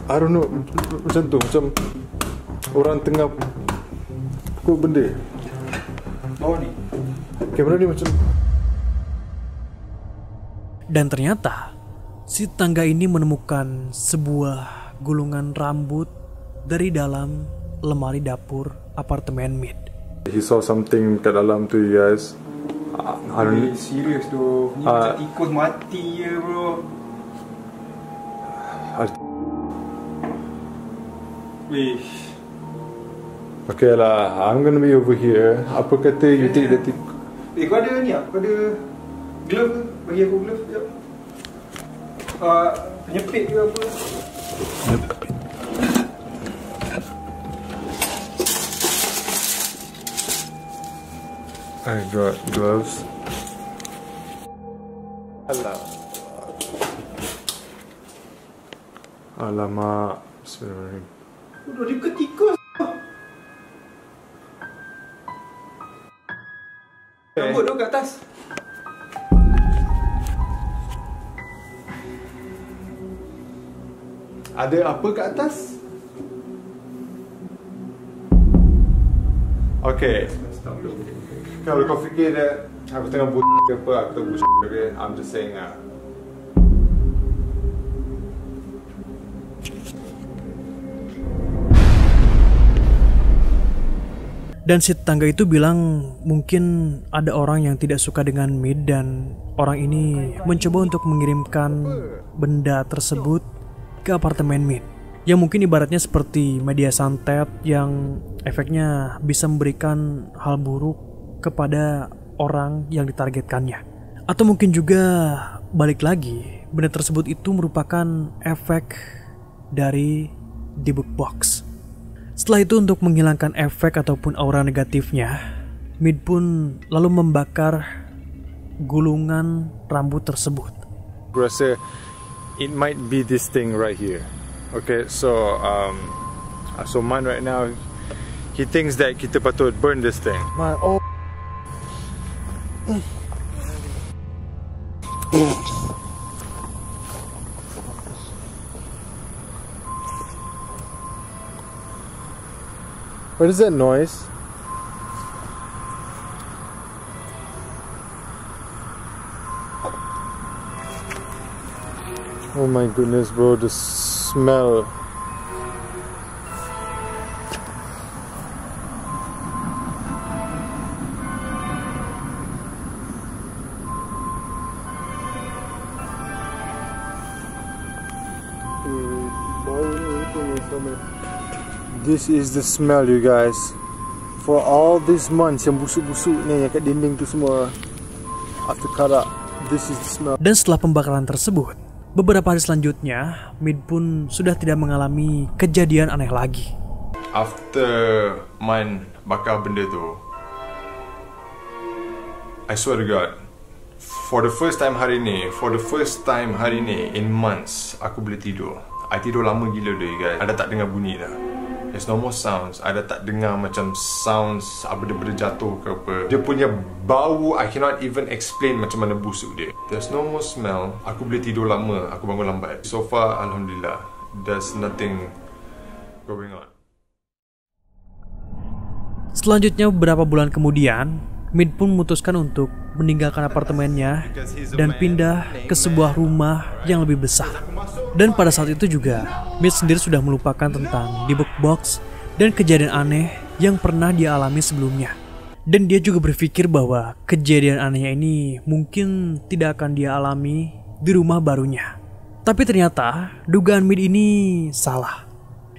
I don't know, macam tu, macam orang tengah pukul benda. Bawah ni. Kamera ni macam. Dan ternyata si tetangga ini menemukan sebuah gulungan rambut dari dalam lemari dapur apartemen Mid. He saw something kat dalam tu, you guys. I don't. Serius tu. Ni macam tikus mati je bro. Wish. Okay lah, I'm gonna be over here. Apa kata you take the tikus? Kau ada ni tak? Kau ada glove ke? Bagi aku glove sekejap. Penyepit ke apa? I got gloves. Alamak. Bismillahirrahmanirrahim. Udah dia ke tikus. Rambut tu kat atas. Ada apa kat atas? Okay. Kalau kau fikir dia aku tengah ke apa, aku tengah bullshit ke, I'm just saying lah. Dan si tetangga itu bilang mungkin ada orang yang tidak suka dengan Mid dan orang ini mencoba untuk mengirimkan benda tersebut ke apartemen Mid. Yang mungkin ibaratnya seperti media santet yang efeknya bisa memberikan hal buruk kepada orang yang ditargetkannya. Atau mungkin juga balik lagi, benda tersebut itu merupakan efek dari The Book Box. Setelah itu untuk menghilangkan efek ataupun aura negatifnya, Mid pun lalu membakar gulungan rambut tersebut. Aku rasa it might be this thing right here. Okay, so mine right now, he thinks that kita patut burn this thing. What is that noise? Oh my goodness, bro, the smell. This is the smell, you guys. For all these months yang busuk-busuk ni yang kat dinding tu semua, after karak, this is the smell. Dan setelah pembakaran tersebut, beberapa hari selanjutnya, Mid pun sudah tidak mengalami kejadian aneh lagi. After Man bakar benda tu, I swear to God, for the first time hari ni in months, aku boleh tidur. I tidur lama gila dah, guys. I dah tak dengar bunyi dah. There's no more sounds. I dah tak dengar macam sounds benda-benda jatuh ke apa. Dia punya bau, I cannot even explain macam mana busuk dia. There's no more smell. Aku boleh tidur lama. Aku bangun lambat. So far, Alhamdulillah, there's nothing going on. Selanjutnya beberapa bulan kemudian, Mid pun memutuskan untuk meninggalkan apartemennya dan pindah ke sebuah rumah yang lebih besar. Dan pada saat itu juga, Mid sendiri sudah melupakan tentang debug box dan kejadian aneh yang pernah dia alami sebelumnya. Dan dia juga berpikir bahwa kejadian anehnya ini mungkin tidak akan dia alami di rumah barunya. Tapi ternyata dugaan Mid ini salah.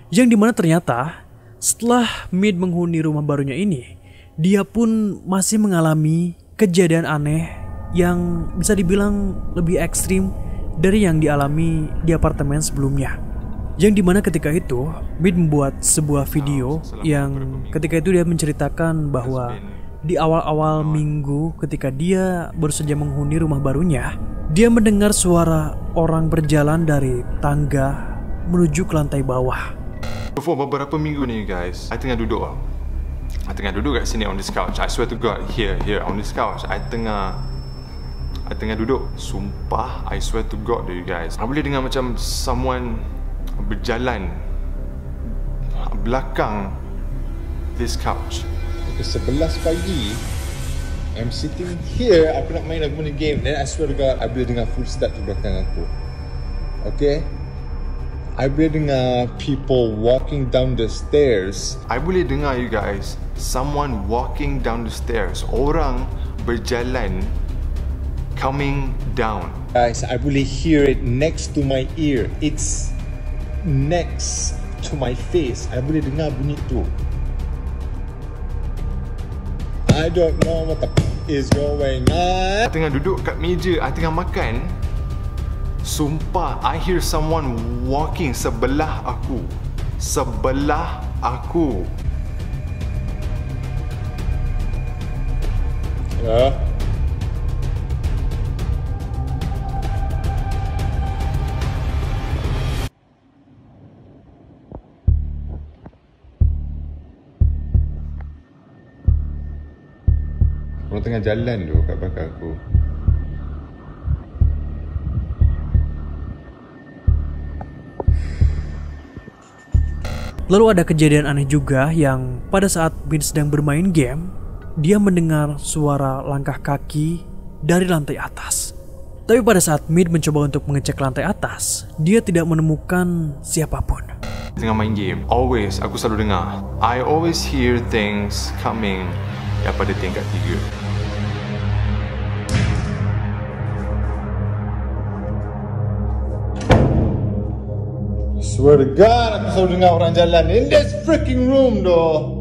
Yang dimana ternyata setelah Mid menghuni rumah barunya ini, dia pun masih mengalami kejadian aneh yang bisa dibilang lebih ekstrim dari yang dialami di apartemen sebelumnya. Yang dimana ketika itu, Mid membuat sebuah video yang ketika itu dia menceritakan bahwa di awal-awal minggu ketika dia baru saja menghuni rumah barunya, dia mendengar suara orang berjalan dari tangga menuju ke lantai bawah. For beberapa minggu ni, guys, I tengah duduk kat sini on this couch. I swear to God, here on this couch, I tengah duduk. Sumpah, I swear to God, you guys, I boleh dengar macam someone berjalan belakang this couch. Pukul 11 pagi, I'm sitting here, aku nak main aku punya game. Then I swear to God, I boleh dengar footstep di belakang aku. Okay, I boleh dengar people walking down the stairs. I boleh dengar, you guys, someone walking down the stairs. Orang berjalan coming down. Guys, I boleh hear it next to my ear. It's next to my face. I boleh dengar bunyi tu. I don't know what the is going on. I tengah duduk kat meja, I tengah makan. Sumpah, I hear someone walking sebelah aku. Sebelah aku. Ya. Orang tengah jalan tu kat belakang aku. Lalu ada kejadian aneh juga yang pada saat Mid sedang bermain game, dia mendengar suara langkah kaki dari lantai atas. Tapi pada saat Mid mencoba untuk mengecek lantai atas, dia tidak menemukan siapapun. Tengah main game, always aku selalu dengar, I always hear things coming daripada tingkat 3. Swear to God, aku selalu dengar orang jalan in this freaking room doh.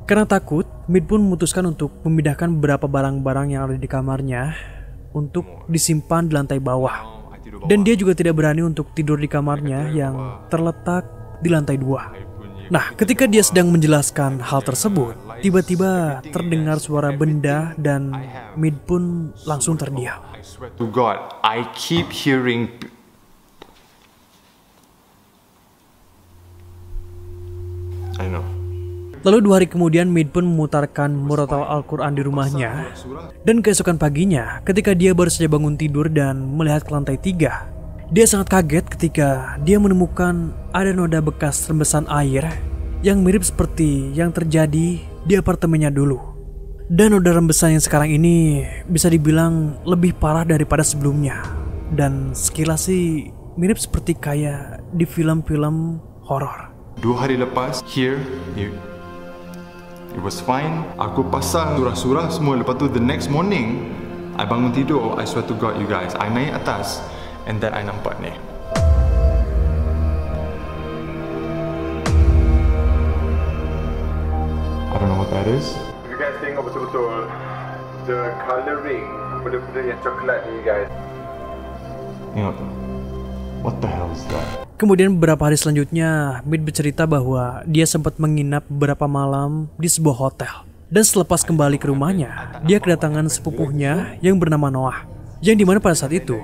Karena takut, Mid pun memutuskan untuk memindahkan beberapa barang-barang yang ada di kamarnya untuk disimpan di lantai bawah. Dan dia juga tidak berani untuk tidur di kamarnya yang terletak di lantai 2. Nah, ketika dia sedang menjelaskan hal tersebut, tiba-tiba terdengar suara benda dan Mid pun langsung terdiam. To God, I keep hearing. I know. Lalu 2 hari kemudian Mid pun memutarkan murotal Al-Quran di rumahnya. Dan keesokan paginya, ketika dia baru saja bangun tidur dan melihat ke lantai 3, dia sangat kaget ketika dia menemukan ada noda bekas rembesan air yang mirip seperti yang terjadi di apartemennya dulu. Dan noda rembesan yang sekarang ini bisa dibilang lebih parah daripada sebelumnya. Dan sekilas sih mirip seperti kayak di film-film horor. 2 hari lepas, here, it was fine. Aku pasang surah-surah semua. Lepas tu the next morning, I bangun tidur. I swear to God, you guys, I naik atas and then I nampak ni. that is? If you guys tengok betul-betul, the colouring, benda-benda yang coklat ni guys. Tengok tu. What the hell is that? Kemudian beberapa hari selanjutnya, Mid bercerita bahwa dia sempat menginap beberapa malam di sebuah hotel. Dan selepas kembali ke rumahnya, dia kedatangan sepupunya yang bernama Noah. Yang dimana pada saat itu,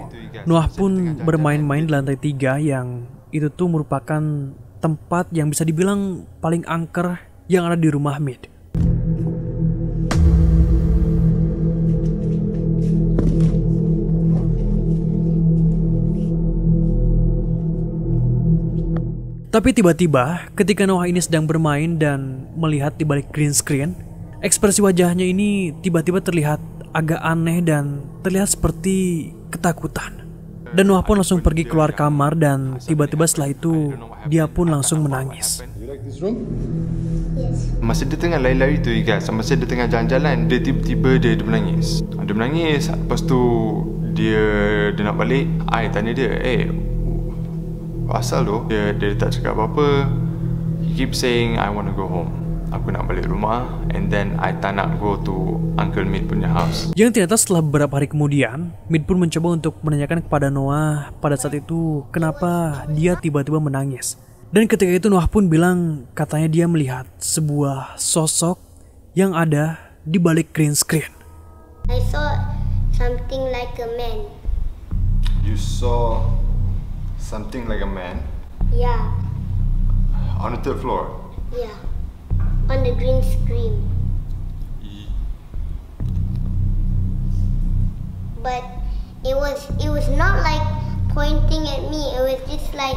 Noah pun bermain-main di lantai 3 yang itu tuh merupakan tempat yang bisa dibilang paling angker yang ada di rumah Mid. Tapi tiba-tiba ketika Noah ini sedang bermain dan melihat di balik green screen, ekspresi wajahnya ini tiba-tiba terlihat agak aneh dan terlihat seperti ketakutan. Dan Noah pun langsung pergi keluar kamar dan tiba-tiba setelah itu dia pun langsung menangis. You like this room? Masa dia tengah lari-lari tu guys, masa dia tengah jalan-jalan, dia tiba-tiba dia menangis. Dia menangis, lepas tu dia nak balik. I tanya dia, asal tu? Dia tak cakap apa-apa. He keep saying, I want to go home. Aku nak balik rumah. And then I tak nak go to Uncle Mid punya house. Yang ternyata setelah beberapa hari kemudian, Mid pun mencoba untuk menanyakan kepada Noah pada saat itu kenapa dia tiba-tiba menangis. Dan ketika itu Noah pun bilang katanya dia melihat sebuah sosok yang ada di balik green screen. I saw something like a man. You saw something like a man? Yeah, On the third floor? yeah. On the green screen. But it was not like pointing at me. It was just like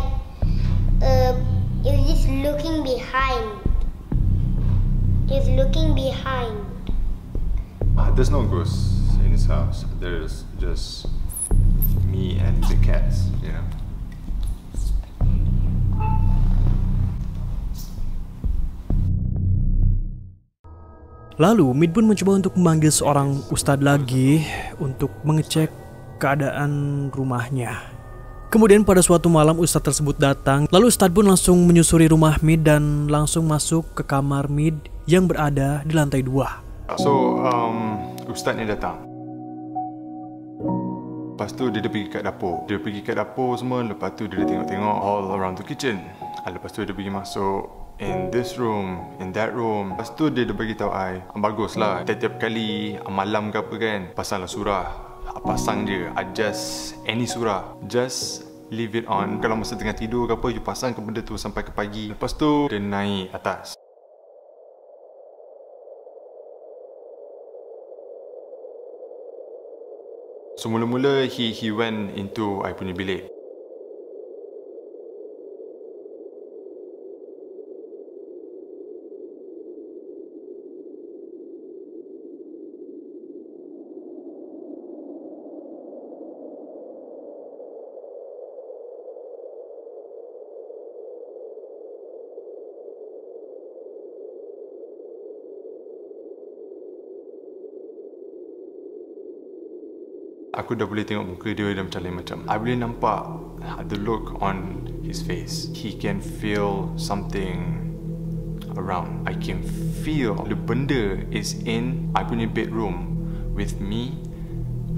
it was just looking behind. It was looking behind. There's no ghosts in this house. There's just me and the cats, you know. Lalu Mid pun mencoba untuk memanggil seorang ustadz lagi untuk mengecek keadaan rumahnya. Kemudian pada suatu malam ustadz tersebut datang. Lalu ustadz pun langsung menyusuri rumah Mid dan langsung masuk ke kamar Mid yang berada di lantai 2. So, ustaz ni datang. Lepas tu dia pergi kat dapur. Dia pergi kat dapur semua. Lepas tu dia tengok-tengok all around the kitchen. Lepas tu dia pergi masuk in this room, in that room. Lepas tu dia bagi tahu I, baguslah. Tiap-tiap kali malam ke apa kan, pasanglah surah. Pasang je, adjust any surah. Just leave it on. Kalau masa tengah tidur ke apa, you pasang ke benda tu sampai ke pagi. Lepas tu dia naik atas. So mula-mula he went into I punya bilik. Aku dah boleh tengok muka dia dah macam lain macam. I boleh nampak the look on his face. He can feel something around. I can feel the benda is in I punya bedroom with me,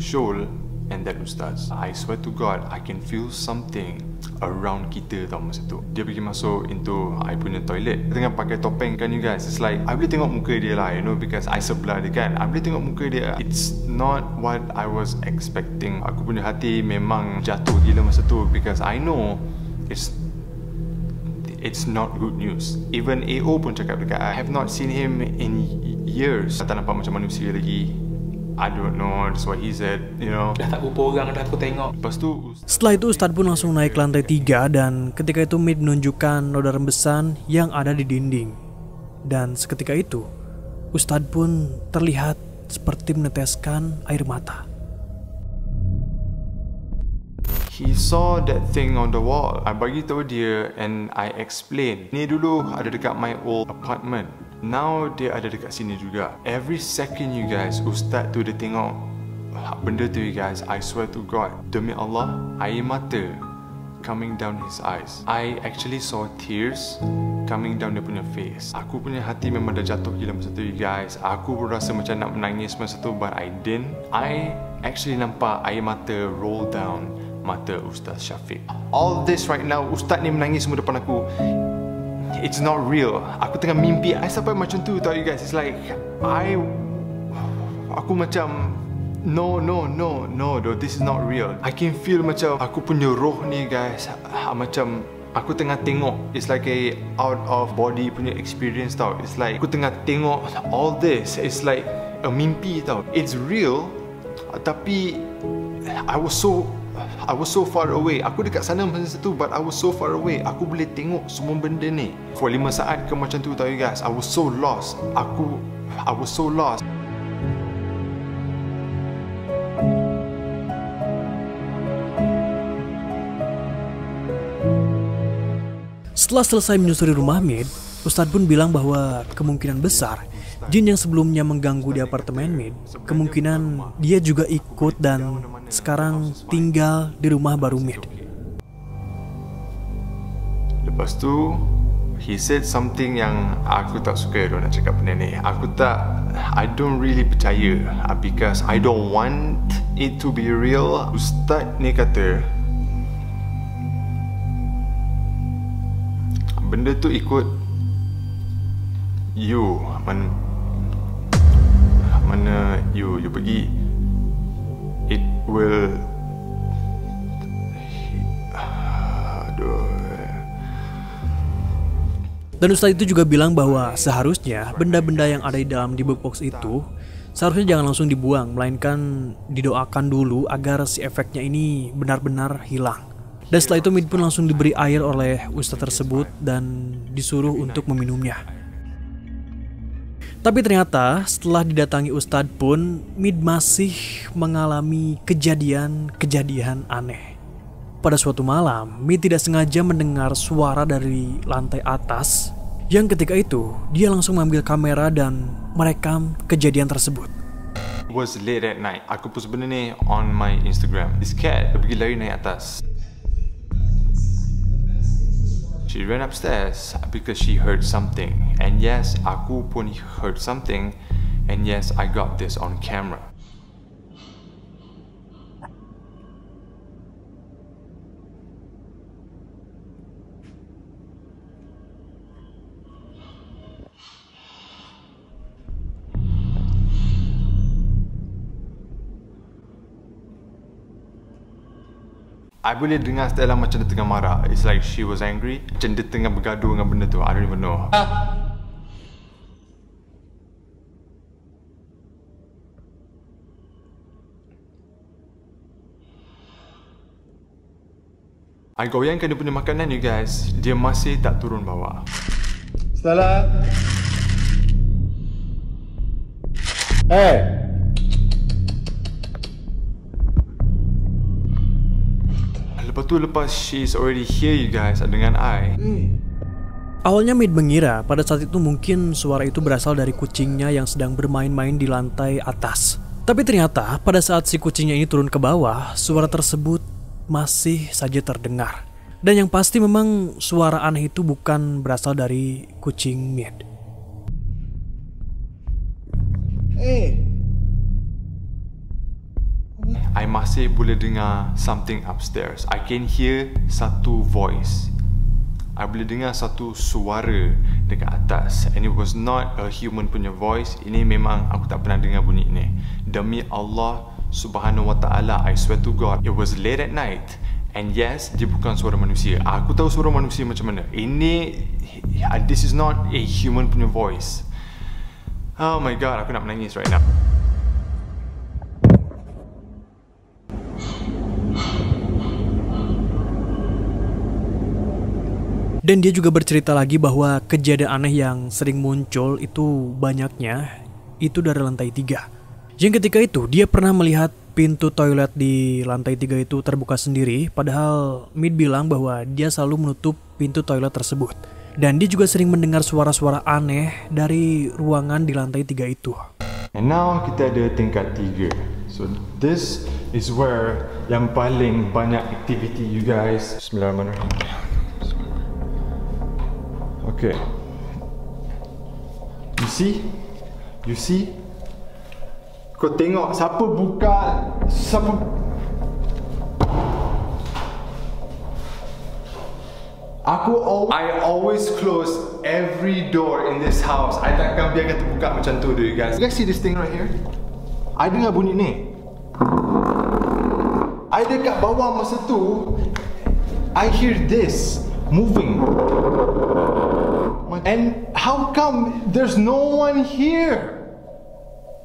Syul and that ustaz. I swear to God, I can feel something around kita tau masa tu. Dia pergi masuk into I punya toilet. Dia tengah pakai topeng kan you guys. It's like I boleh tengok muka dia lah, you know, because I sebelah dia kan. I boleh tengok muka dia. It's not what I was expecting. Aku punya hati memang jatuh gila masa tu because I know it's not good news. Even AO pun cakap dekat I have not seen him in years. Tak nampak macam manusia lagi. I don't know, that's what he said, you know. Dah tak berapa orang dah aku tengok. Lepas tu Setelah itu ustadz pun langsung naik ke lantai 3 dan ketika itu Mid menunjukkan noda rembesan yang ada di dinding. Dan seketika itu ustadz pun terlihat seperti meneteskan air mata. he saw that thing on the wall. I bagi tahu dia and I explain. Ni dulu ada dekat my old apartment. Now dia ada dekat sini juga. Every second you guys, ustaz tu dia tengok benda tu you guys. I swear to God, demi Allah, air mata coming down his eyes. I actually saw tears coming down dia punya face. Aku punya hati memang dah jatuh gila masa tu, you guys. Aku pun rasa macam nak menangis masa tu, but I didn't. I actually nampak air mata roll down mata Ustaz Syafiq. All this right now, Ustaz ni menangis semua depan aku. It's not real. Aku tengah mimpi. I sampai macam tu tau, you guys. It's like aku macam no, though, this is not real. I can feel macam aku punya roh ni, guys, macam aku tengah tengok. It's like a out of body punya experience tau. It's like aku tengah tengok all this. It's like a mimpi tau. It's real, tapi I was so far away. Aku dekat sana masa tu, but I was so far away. Aku boleh tengok semua benda ni for 5 saat ke macam tu tau, you guys. I was so lost. I was so lost. Setelah selesai menyusuri rumah Mid, Ustadz pun bilang bahwa kemungkinan besar jin yang sebelumnya mengganggu di apartemen Mid, kemungkinan dia juga ikut dan sekarang tinggal di rumah baru Mid. Lepas tu, he said something yang aku tak suka dia nak cakap benda ni. I don't really percaya because I don't want it to be real. Ustaz ni kata benda tu ikut you, mana you pergi, it will Dan Ustadz itu juga bilang bahwa seharusnya benda-benda yang ada di dalam di box itu seharusnya jangan langsung dibuang, melainkan didoakan dulu agar si efeknya ini benar-benar hilang. Dan setelah itu Mid pun langsung diberi air oleh Ustadz tersebut dan disuruh untuk meminumnya. Tapi ternyata setelah didatangi Ustadz pun Mid masih mengalami kejadian-kejadian aneh. Pada suatu malam, Mid tidak sengaja mendengar suara dari lantai atas yang ketika itu dia langsung mengambil kamera dan merekam kejadian tersebut. It was late at night. Aku post benda ni on my Instagram. This cat pergi lari naik atas. She ran upstairs because she heard something. And yes, aku pun heard something. And yes, I got this on camera. I boleh dengar Stella macam dia tengah marah. It's like she was angry. Macam dia tengah bergaduh dengan benda tu. I don't even know. I goyangkan dia punya makanan, you guys. Dia masih tak turun bawah. Stella. Hey. Lepas she's already here, you guys, dengan I. Awalnya Mid mengira pada saat itu mungkin suara itu berasal dari kucingnya yang sedang bermain-main di lantai atas. Tapi ternyata pada saat si kucingnya ini turun ke bawah, suara tersebut masih saja terdengar. Dan yang pasti memang suara aneh itu bukan berasal dari kucing Mid. I masih boleh dengar something upstairs. I can hear satu voice. I boleh dengar satu suara dekat atas. And it was not a human punya voice. Ini memang aku tak pernah dengar bunyi ini. Demi Allah Subhanahu wa ta'ala, I swear to God, it was late at night. And yes, dia bukan suara manusia. Aku tahu suara manusia macam mana. This is not a human punya voice. Oh my God, aku nak menangis right now. Dan dia juga bercerita lagi bahwa kejadian aneh yang sering muncul itu banyaknya itu dari lantai 3. Yang ketika itu dia pernah melihat pintu toilet di lantai 3 itu terbuka sendiri, padahal Mid bilang bahwa dia selalu menutup pintu toilet tersebut. Dan dia juga sering mendengar suara-suara aneh dari ruangan di lantai 3 itu. And now kita ada tingkat 3. So this is where yang paling banyak aktiviti you guys. Bismillahirrahmanirrahim. Okay. You see? Kau tengok siapa buka, I always close every door in this house. I takkan biarkan terbuka macam tu, do you guys? You guys see this thing right here? I dengar bunyi ni. I dekat bawah masa tu, I hear this moving. And how come there's no one here?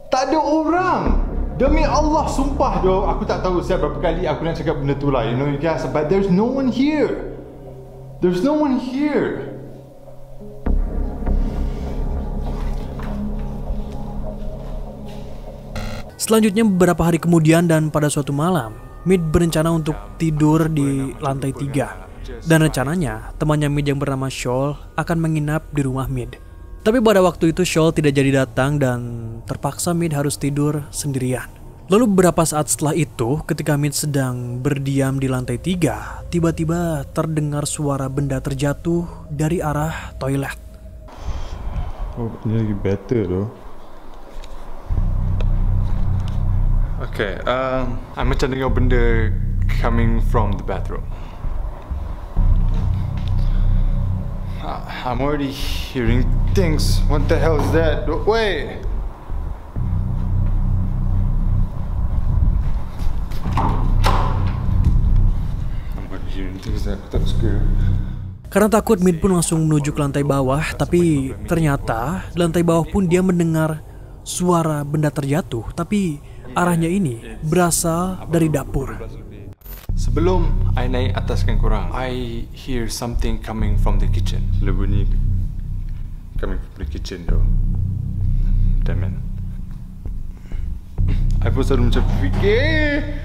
Tak ada orang. Demi Allah, sumpah doh, aku tak tahu saya berapa kali aku nak cakap benda tu lah, you know you guys, but there's no one here. There's no one here. Selanjutnya beberapa hari kemudian dan pada suatu malam, Mid berencana untuk tidur di lantai 3. Dan rencananya temannya Mid yang bernama Shoal akan menginap di rumah Mid. Tapi pada waktu itu Shoal tidak jadi datang dan terpaksa Mid harus tidur sendirian. Lalu beberapa saat setelah itu, ketika Mid sedang berdiam di lantai 3, tiba-tiba terdengar suara benda terjatuh dari arah toilet. Oh, ini lagi better though. Okay, macam dengar benda coming from the bathroom. I'm already hearing things. What the hell is that? Wait! Karena takut, Mid pun langsung menuju ke lantai bawah, tapi ternyata di lantai bawah pun dia mendengar suara benda terjatuh, tapi arahnya ini berasal dari dapur. Sebelum I naik ataskan korang, I hear something coming from the kitchen. Bunyi coming from the kitchen though. Damn it. I pun selalu macam fikir.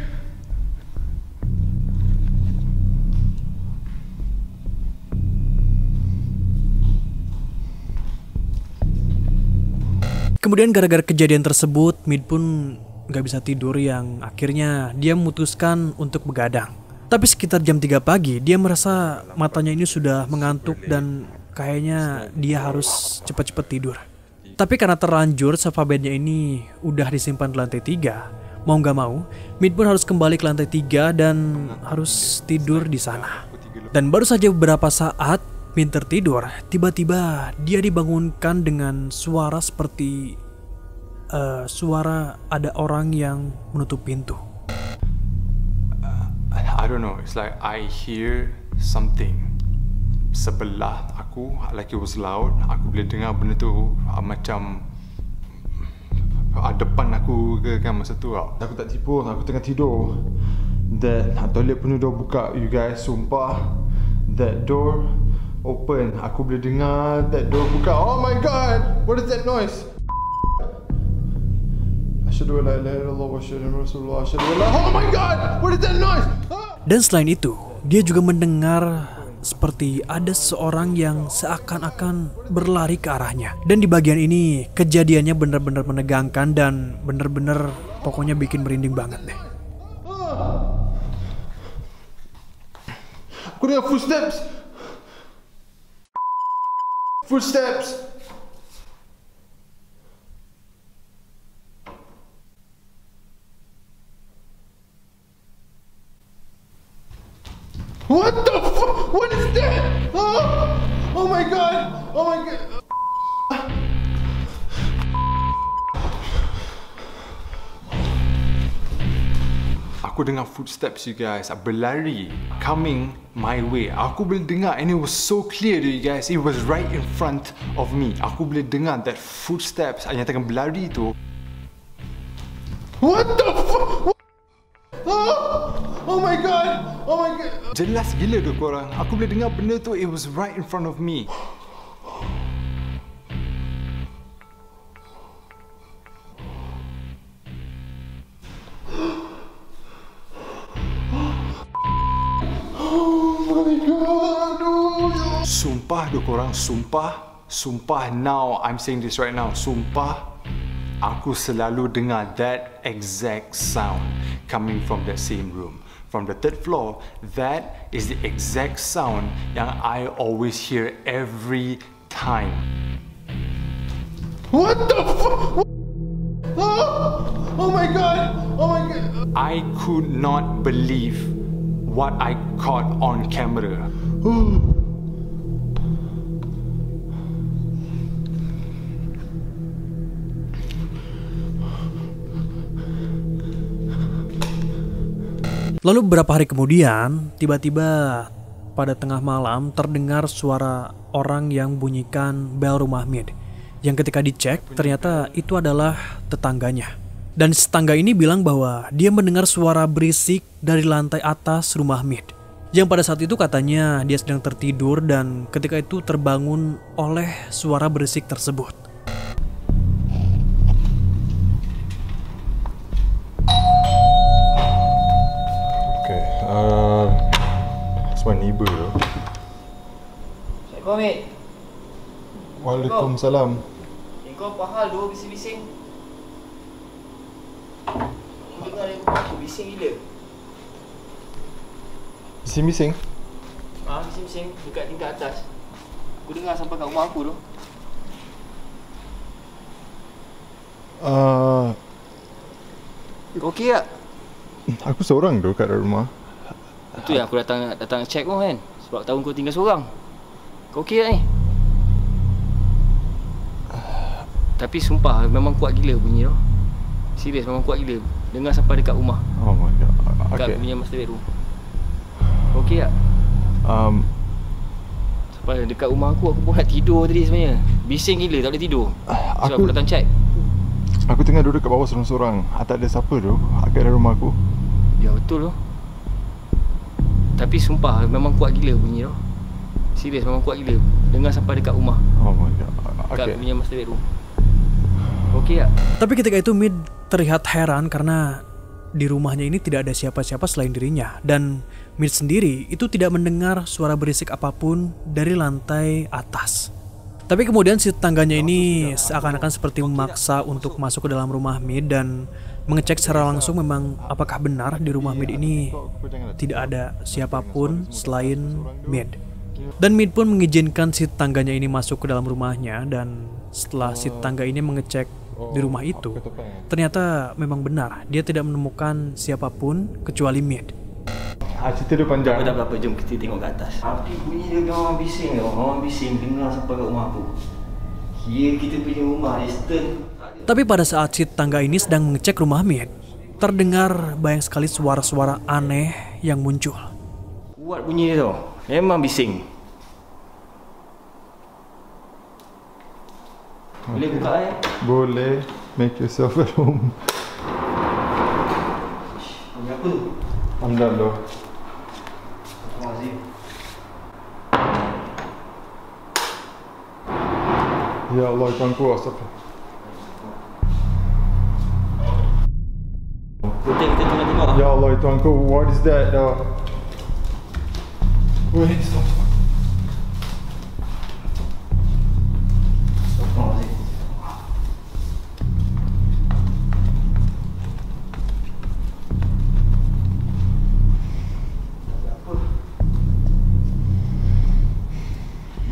Kemudian gara-gara kejadian tersebut, Mid pun gak bisa tidur yang akhirnya dia memutuskan untuk begadang. Tapi sekitar jam 3 pagi, dia merasa matanya ini sudah mengantuk dan kayaknya dia harus cepat-cepat tidur. Tapi karena terlanjur sofa bednya ini udah disimpan di lantai 3, mau gak mau, Mid pun harus kembali ke lantai 3 dan harus tidur di sana. Dan baru saja beberapa saat Mid tertidur, tiba-tiba dia dibangunkan dengan suara seperti suara ada orang yang menutup pintu. I don't know, it's like I hear something sebelah aku, like it was loud. Aku boleh dengar benda tu macam depan aku ke kan masa tu tau. Aku tak tipu, aku tengah tidur. That toilet pun dah buka, you guys, sumpah. That door open, aku boleh dengar that door buka. Oh my god, what is that noise? Asyhadu an la ilaha illallah wa asyhadu anna rasulullah. Oh my god, what is that noise? Dan selain itu, dia juga mendengar seperti ada seorang yang seakan-akan berlari ke arahnya. Dan di bagian ini kejadiannya benar-benar menegangkan dan benar-benar pokoknya bikin merinding banget deh. Aku dengar footsteps. Footsteps. What the fuck? What is that? Oh my god! Oh my god! Aku dengar footsteps, you guys, berlari coming my way. Aku boleh dengar and it was so clear, you guys. It was right in front of me. Aku boleh dengar that footsteps yang tengah berlari tu. What the fuck? Oh my god! Oh my god! Jelas gila tu korang. Aku boleh dengar benda tu. It was right in front of me. Sumpah tu korang, sumpah. Sumpah, now I'm saying this right now. Sumpah, aku selalu dengar that exact sound coming from that same room. From the third floor, that is the exact sound yang I always hear every time. What the fuck? Oh my god! Oh my god! I could not believe what I caught on camera. Lalu beberapa hari kemudian, tiba-tiba pada tengah malam terdengar suara orang yang bunyikan bel rumah Mid. Yang ketika dicek, ternyata itu adalah tetangganya. Dan tetangga ini bilang bahwa dia mendengar suara berisik dari lantai atas rumah Mid. Yang pada saat itu katanya dia sedang tertidur dan ketika itu terbangun oleh suara berisik tersebut. It's my neighbor though. Assalamualaikum, Mate. Waalaikumsalam. Kau apa hal tu bising-bising? Aku dengar dari rumah aku bising gila. Bising-bising? Bising-bising dekat tingkat atas. Aku dengar sampai kat rumah aku tu. Kau okey tak? Aku seorang tu kat dalam rumah. Itu yang aku datang check pun kan. Sebab tahu kau tinggal seorang. Kau okey tak ni? Tapi sumpah memang kuat gila bunyi tu. Serius memang kuat gila. Dengar sampai dekat rumah. Oh my god. Dekat punya master bedroom. Kau okey tak? Sampai dekat rumah aku pun nak tidur tadi sebenarnya. Bising gila tak boleh tidur. So aku datang check. Aku tengah duduk kat bawah sorang-sorang. Tak ada siapa tu kat dalam rumah aku. Ya betul tu. Tapi sumpah memang kuat gila bunyi tu. Serius memang kuat gila. Dengar sampai dekat rumah. Oh my god. Dekat punya master bedroom. Okey tak? Tapi ketika itu Mid terlihat heran karena di rumahnya ini tidak ada siapa-siapa selain dirinya. Dan Mid sendiri itu tidak mendengar suara berisik apapun dari lantai atas. Tapi kemudian si tetangganya ini seakan-akan seperti memaksa untuk masuk ke dalam rumah Mid dan mengecek secara langsung memang apakah benar di rumah Mid ini tidak ada siapapun selain Mid. Dan Mid pun mengizinkan si tetangganya ini masuk ke dalam rumahnya dan setelah si tetangga ini mengecek di rumah itu, ternyata memang benar dia tidak menemukan siapapun kecuali Mid. Cerita dia panjang. Dah berapa jom kita tengok ke atas. Tapi bunyi dia memang bising tau. Memang bising dengar sampai kat rumah aku. Kira kita punya rumah distant. Tapi pada saat si tetangga ini sedang mengecek rumah Mid, terdengar banyak sekali suara-suara aneh yang muncul. Kuat bunyi dia tau. Memang bising. Boleh buka Boleh. Make yourself at home. Bunyi apa tu? Pandang tu. Ya Allah, Tuanku, astagfirullah. Kita tengok. Ya Allah, Tuanku, what is that? Wait, stop.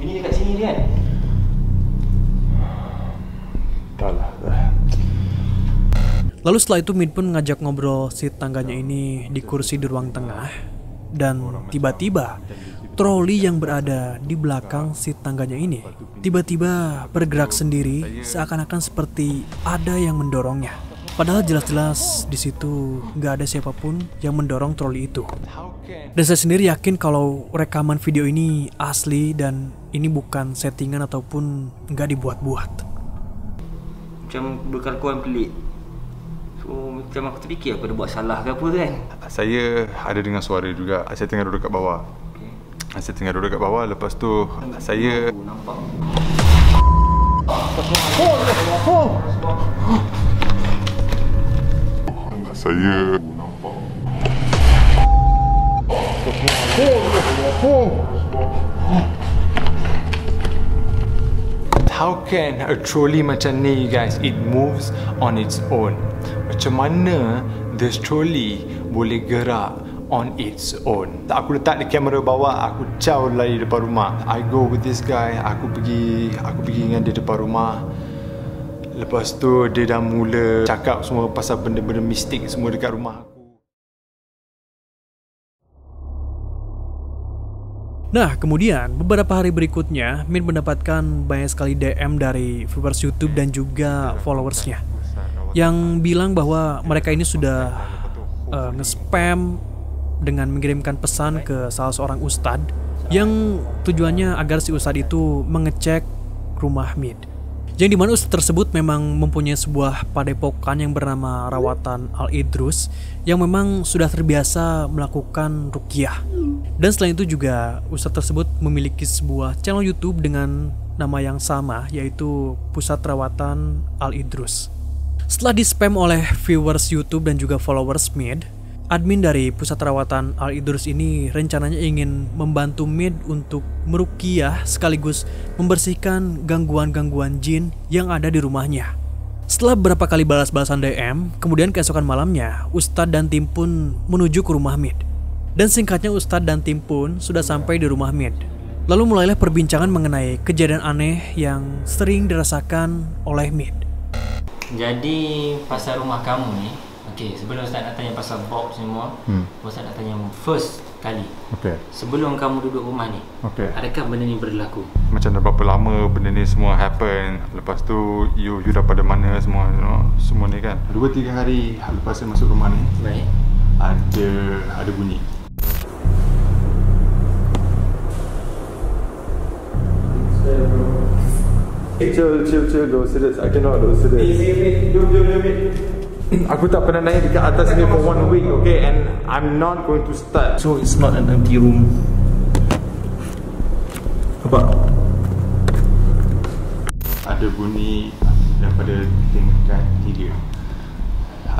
Bunyi dekat sini kan? Lalu setelah itu Mid pun mengajak ngobrol si tetangganya ini di kursi di ruang tengah. Dan tiba-tiba troli yang berada di belakang si tetangganya ini tiba-tiba bergerak sendiri seakan-akan seperti ada yang mendorongnya. Padahal jelas-jelas di situ nggak ada siapapun yang mendorong troli itu. Dan saya sendiri yakin kalau rekaman video ini asli dan ini bukan settingan ataupun nggak dibuat-buat. Macam berkelakuan pelik. So macam aku terfikir aku ada buat salah ke apa kan. Saya ada dengar suara juga. Saya tengah duduk kat bawah. Saya tengah duduk kat bawah. Lepas tu saya nampak. Saya nampak. how can a trolley macam ni guys, it moves on its own? Macam mana this trolley boleh gerak on its own? Aku letak di kamera bawah, aku caw lari depan rumah. I go with this guy, aku pergi dengan dia depan rumah. Lepas tu dia dah mula cakap semua pasal benda-benda mistik semua dekat rumah aku. Nah, kemudian beberapa hari berikutnya, Min mendapatkan banyak sekali DM dari viewers YouTube dan juga followersnya yang bilang bahwa mereka ini sudah nge-spam dengan mengirimkan pesan ke salah seorang ustadz yang tujuannya agar si ustadz itu mengecek rumah Min. Yang dimana ustadz tersebut memang mempunyai sebuah padepokan yang bernama Rawatan Al-Idrus yang memang sudah terbiasa melakukan ruqyah. Dan selain itu juga ustadz tersebut memiliki sebuah channel YouTube dengan nama yang sama, yaitu Pusat Rawatan Al-Idrus. Setelah di-spam oleh viewers YouTube dan juga followers Mid, admin dari Pusat Rawatan Al-Idrus ini rencananya ingin membantu Mid untuk meruqyah sekaligus membersihkan gangguan-gangguan jin yang ada di rumahnya. Setelah beberapa kali balas-balasan DM, kemudian keesokan malamnya, Ustadz dan tim pun menuju ke rumah Mid. Dan singkatnya Ustadz dan tim pun sudah sampai di rumah Mid. Lalu mulailah perbincangan mengenai kejadian aneh yang sering dirasakan oleh Mid. Jadi pasal rumah kamu ni, okey, sebelum Ustaz nak tanya pasal box semua, Ustaz nak tanya first kali. Okay. Sebelum kamu duduk rumah ni, adakah benda ni berlaku? Macam dah berapa lama benda ni semua happen. Lepas tu you dah pada mana semua, semua ni kan. 2-3 hari lepas saya masuk rumah ni, baik, ada bunyi. Chill, don't serious. I cannot, don't serious. Aku tak pernah naik dekat atas ni for 1 week, okay? And I'm not going to start. So it's not an empty room. Apa? Ada bunyi daripada tingkat 3.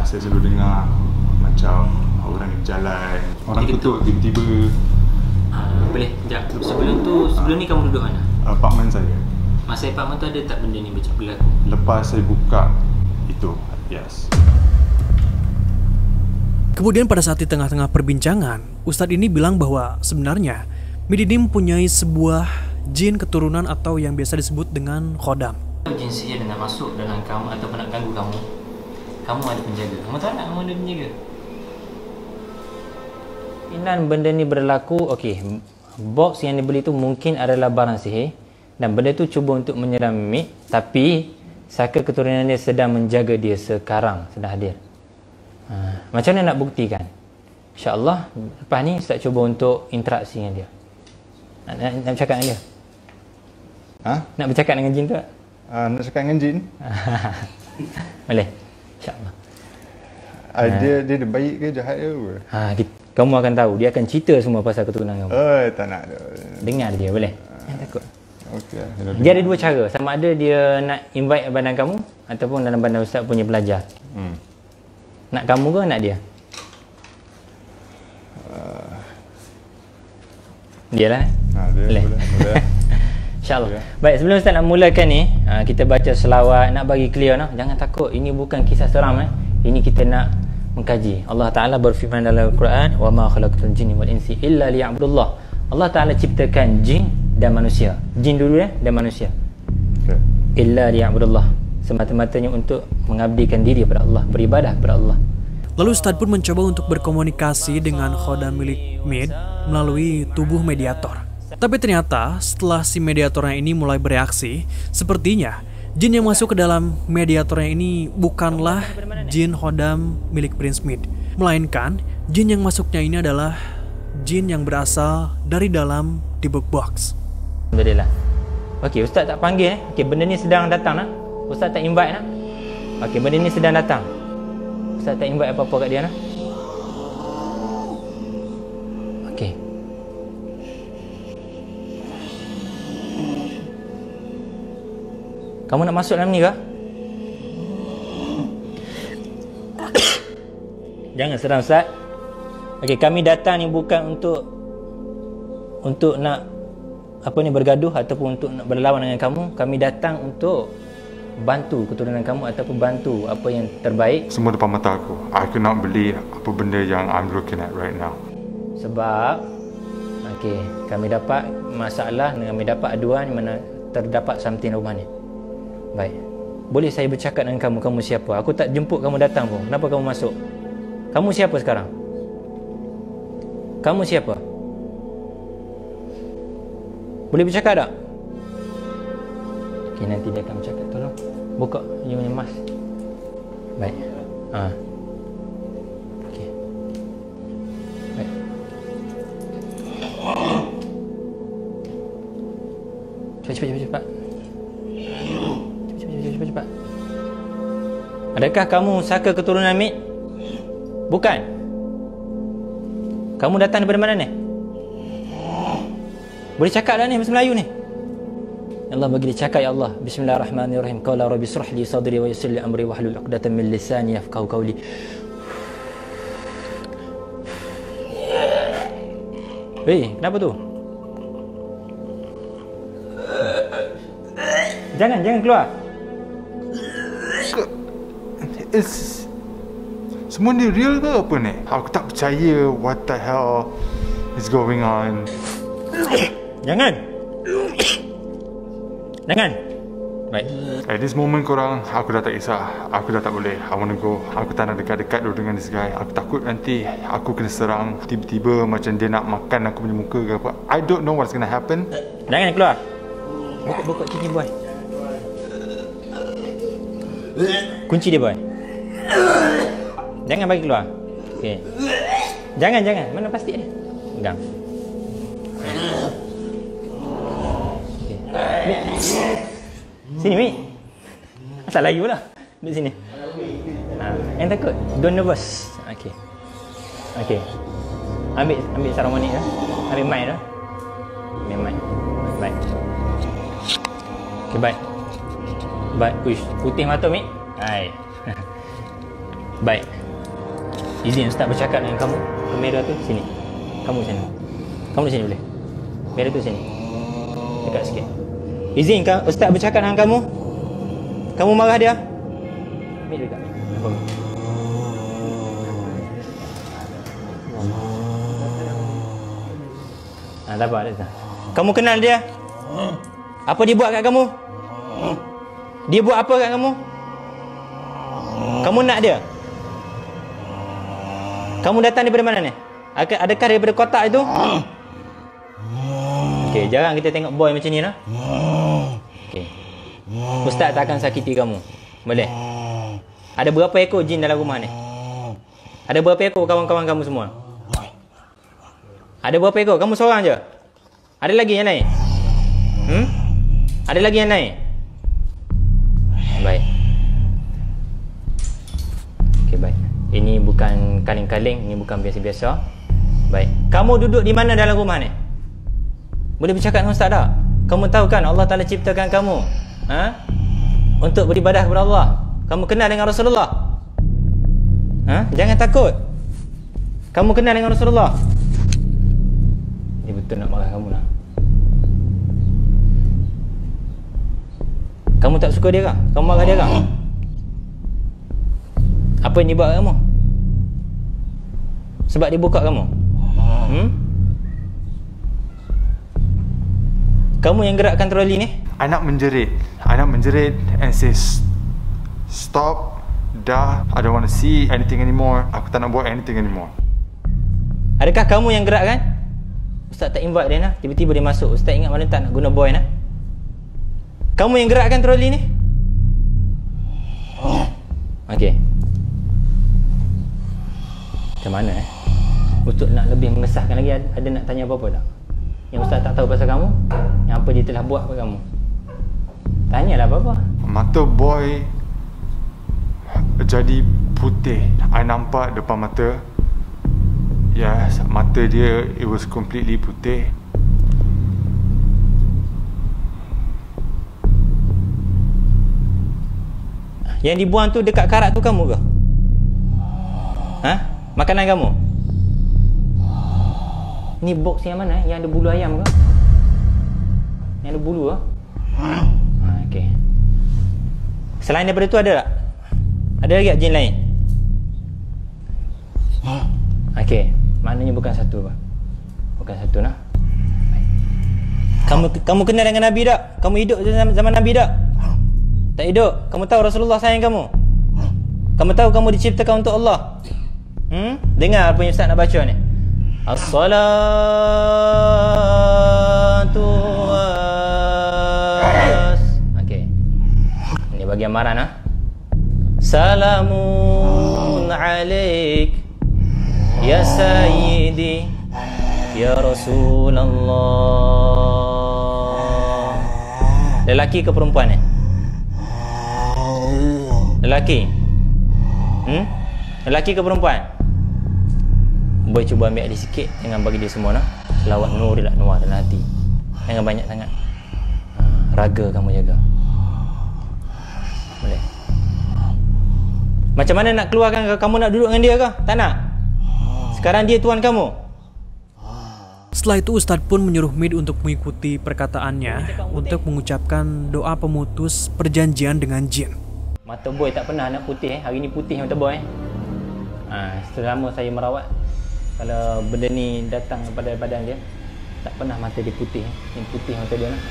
Saya selalu dengar macam orang jalan, orang kutuk tiba-tiba. Boleh, sekejap. Sebelum ni kamu duduk mana? Apartmen saya. Masa apartmen tu ada tak benda ni berlaku? Lepas saya buka itu, yes. Kemudian pada saat di tengah-tengah perbincangan, Ustadz ini bilang bahwa sebenarnya Mid ini mempunyai sebuah jin keturunan atau yang biasa disebut dengan khodam. Jin sihir nak masuk dalam kamu atau nak ganggu kamu, kamu ada penjaga. Kamu tahu nak kamu ada penjaga? Kemungkinan benda ni berlaku, okey, box yang dibeli tu mungkin adalah barang sihir dan benda tu cuba untuk menyerang Mid, tapi saka keturunan dia sedang menjaga dia sekarang, sedang hadir. Macam mana nak buktikan? InsyaAllah lepas ni Ustaz cuba untuk interaksi dengan dia. Nak bercakap dengan dia? Nak bercakap dengan jin tu tak? Nak cakap dengan jin? Boleh? InsyaAllah. Dia baik ke jahat ke apa? Kamu akan tahu. Dia akan cerita semua pasal keturunan kamu. Tak nak. Dengar dia, boleh? Jangan takut. Okay. Dia ada 2 cara. Sama ada dia nak invite badan kamu ataupun dalam badan Ustaz punya pelajar. Nak kamu ke nak dia? Dia lah. Boleh. InsyaAllah. Baik, sebelum Ustaz nak mulakan ni, kita baca selawat, nak bagi clear nah. Jangan takut, ini bukan kisah seram. Ini kita nak mengkaji. Allah Ta'ala berfirman dalam Al-Quran, wa ma khalaqtul jinni wal insi illa liya'budullah. Allah Ta'ala ciptakan jin dan manusia. Jin dulu dan manusia. Illa liya'budullah. Semata-matanya untuk mengabdikan diri kepada Allah, beribadah kepada Allah. Lalu Ustadz pun mencoba untuk berkomunikasi dengan khodam milik Mid melalui tubuh mediator. Tapi ternyata setelah si mediatornya ini mulai bereaksi, sepertinya jin yang masuk ke dalam mediatornya ini bukanlah jin khodam milik Prince Mid, melainkan jin yang masuknya ini adalah jin yang berasal dari dalam debug box. Alhamdulillah. Okey, Ustaz tak panggil Okey, benda ni sedang datang nah. Ustaz tak invite nah. Okey, benda ni sedang datang. Ustaz tak invite apa-apa kat dia nah. Okey. Kamu nak masuk dalam ni ke? Jangan seram Ustaz. Okey, kami datang ni bukan untuk nak bergaduh ataupun untuk nak berlawan dengan kamu. Kami datang untuk bantu keturunan kamu ataupun bantu apa yang terbaik. Semua depan mata aku. I cannot believe apa benda yang I'm looking at right now. Sebab kami dapat masalah, kami dapat aduan mana terdapat something rumah ni. Baik. Boleh saya bercakap dengan kamu? Kamu siapa? Aku tak jemput kamu datang pun. Kenapa kamu masuk? Kamu siapa sekarang? Kamu siapa? Boleh bercakap tak? Okey, nanti dia akan bercakap. Tolong buka you punya mask. Baik. Okey. Baik. Cepat. Cepat. Adakah kamu saka keturunan Mik? Bukan. Kamu datang daripada mana ni? Boleh cakap dah ni bahasa Melayu ni. Ya Allah, bagi dia cakap ya Allah. Bismillahirrahmanirrahim. Qala rabbi shrah li sadri wa yassir li amri wahlul 'uqdatam min lisani yafqahu qawli. Kenapa tu? Jangan keluar. Semua ni real ke apa ni? Aku tak percaya. What the hell is going on? Jangan. Baik. At this moment korang, aku dah tak kisah. Aku dah tak boleh. I wanna go. Aku tak nak dekat-dekat dulu dengan this guy. Aku takut nanti aku kena serang. Tiba-tiba macam dia nak makan aku punya muka ke apa. I don't know what's gonna happen. Jangan keluar. Buka cincin boy. Kunci dia boy. Jangan bagi keluar. Okey. Jangan. Mana plastik dia? Pegang. Okey. Sini Mik. Asal layu lah. Duduk sini. Yang takut. Don't nervous. Okey. Ambil sarung manik dah. Ambil mic dah. Baik. Okey, baik. Uish, putih mata Mik. Baik. Baik. Izin Ustaz bercakap dengan kamu. Kamera tu sini. Kamu sini. Kamu di sini boleh. Kamera tu sini. Dekat sikit. Izin Ustaz bercakap dengan kamu. Kamu marah dia? Mik dekat. Tak apa. Kamu kenal dia? Apa dia buat kat kamu? Dia buat apa kat kamu? Kamu nak dia? Kamu datang daripada mana ni? Adakah daripada kotak itu? Okey, jarang kita tengok boy macam ni lah. Okey. Ustaz tak akan sakiti kamu. Boleh? Ada berapa ekor jin dalam rumah ni? Ada berapa ekor kawan-kawan kamu semua? Ada berapa ekor? Kamu seorang je? Ada lagi yang lain? Ada lagi yang lain? Baik. Okey, baik. Ini bukan kaling-kaling, ini bukan biasa-biasa. Baik. Kamu duduk di mana dalam rumah ni? Boleh bercakap dengan Ustaz tak? Kamu tahu kan Allah Ta'ala ciptakan kamu untuk beribadah kepada Allah. Kamu kenal dengan Rasulullah. Jangan takut. Kamu kenal dengan Rasulullah. Dia betul nak marah kamu lah. Kamu tak suka dia kah? Kamu marah dia kah? Apa yang dia buat kamu? Sebab dia buka kamu? Kamu yang gerakkan troli ni? Anak menjerit and say stop, dah, I don't want to see anything anymore. Aku tak nak buat anything anymore. Adakah kamu yang gerakkan? Ustaz tak invite dia nah. Tiba-tiba dia masuk. Ustaz ingat mana tak nak guna boy nah. Kamu yang gerakkan troli ni? Okey. Macam mana Untuk nak lebih mengesahkan lagi, ada nak tanya apa-apa tak? Yang Ustaz tak tahu pasal kamu? Yang apa dia telah buat pada kamu? Tanyalah apa-apa. Mata boy jadi putih. I nampak depan mata. Yes, mata dia, it was completely putih. Yang dibuang tu dekat karat tu kamu ke? Makanan kamu? Ni box yang mana? Yang ada bulu ayam ke? Yang ada bulu lah. Okey. Selain daripada tu ada tak? Ada lagi tak jin lain? Okey, maknanya bukan satu apa? Bukan satu nah. Kamu kenal dengan Nabi tak? Kamu hidup zaman Nabi tak? Tak hidup. Kamu tahu Rasulullah sayang kamu? Kamu tahu kamu diciptakan untuk Allah? Dengar apa yang Ustaz nak baca ni. As-salatu Okey. Ini bagian amaran ah. Salamun alaik ya sayyidi ya Rasulullah. Lelaki ke perempuan ni? Lelaki. Lelaki ke perempuan? Boy cuba ambil dia sikit. Jangan bagi dia semua nah. Selawat nur ila nuar dalam hati. Jangan banyak sangat. Raga kamu jaga. Boleh. Macam mana nak keluarkan? Kamu nak duduk dengan dia ke? Tak nak? Sekarang dia tuan kamu. Setelah itu Ustadz pun menyuruh Mid untuk mengikuti perkataannya untuk mengucapkan doa pemutus perjanjian dengan jin. Mata boy tak pernah nak putih. Hari ni putih mata boy. Selama saya merawat, kalau benda ni datang kepada badan dia, tak pernah mata dia putih. Yang putih mata dia lah.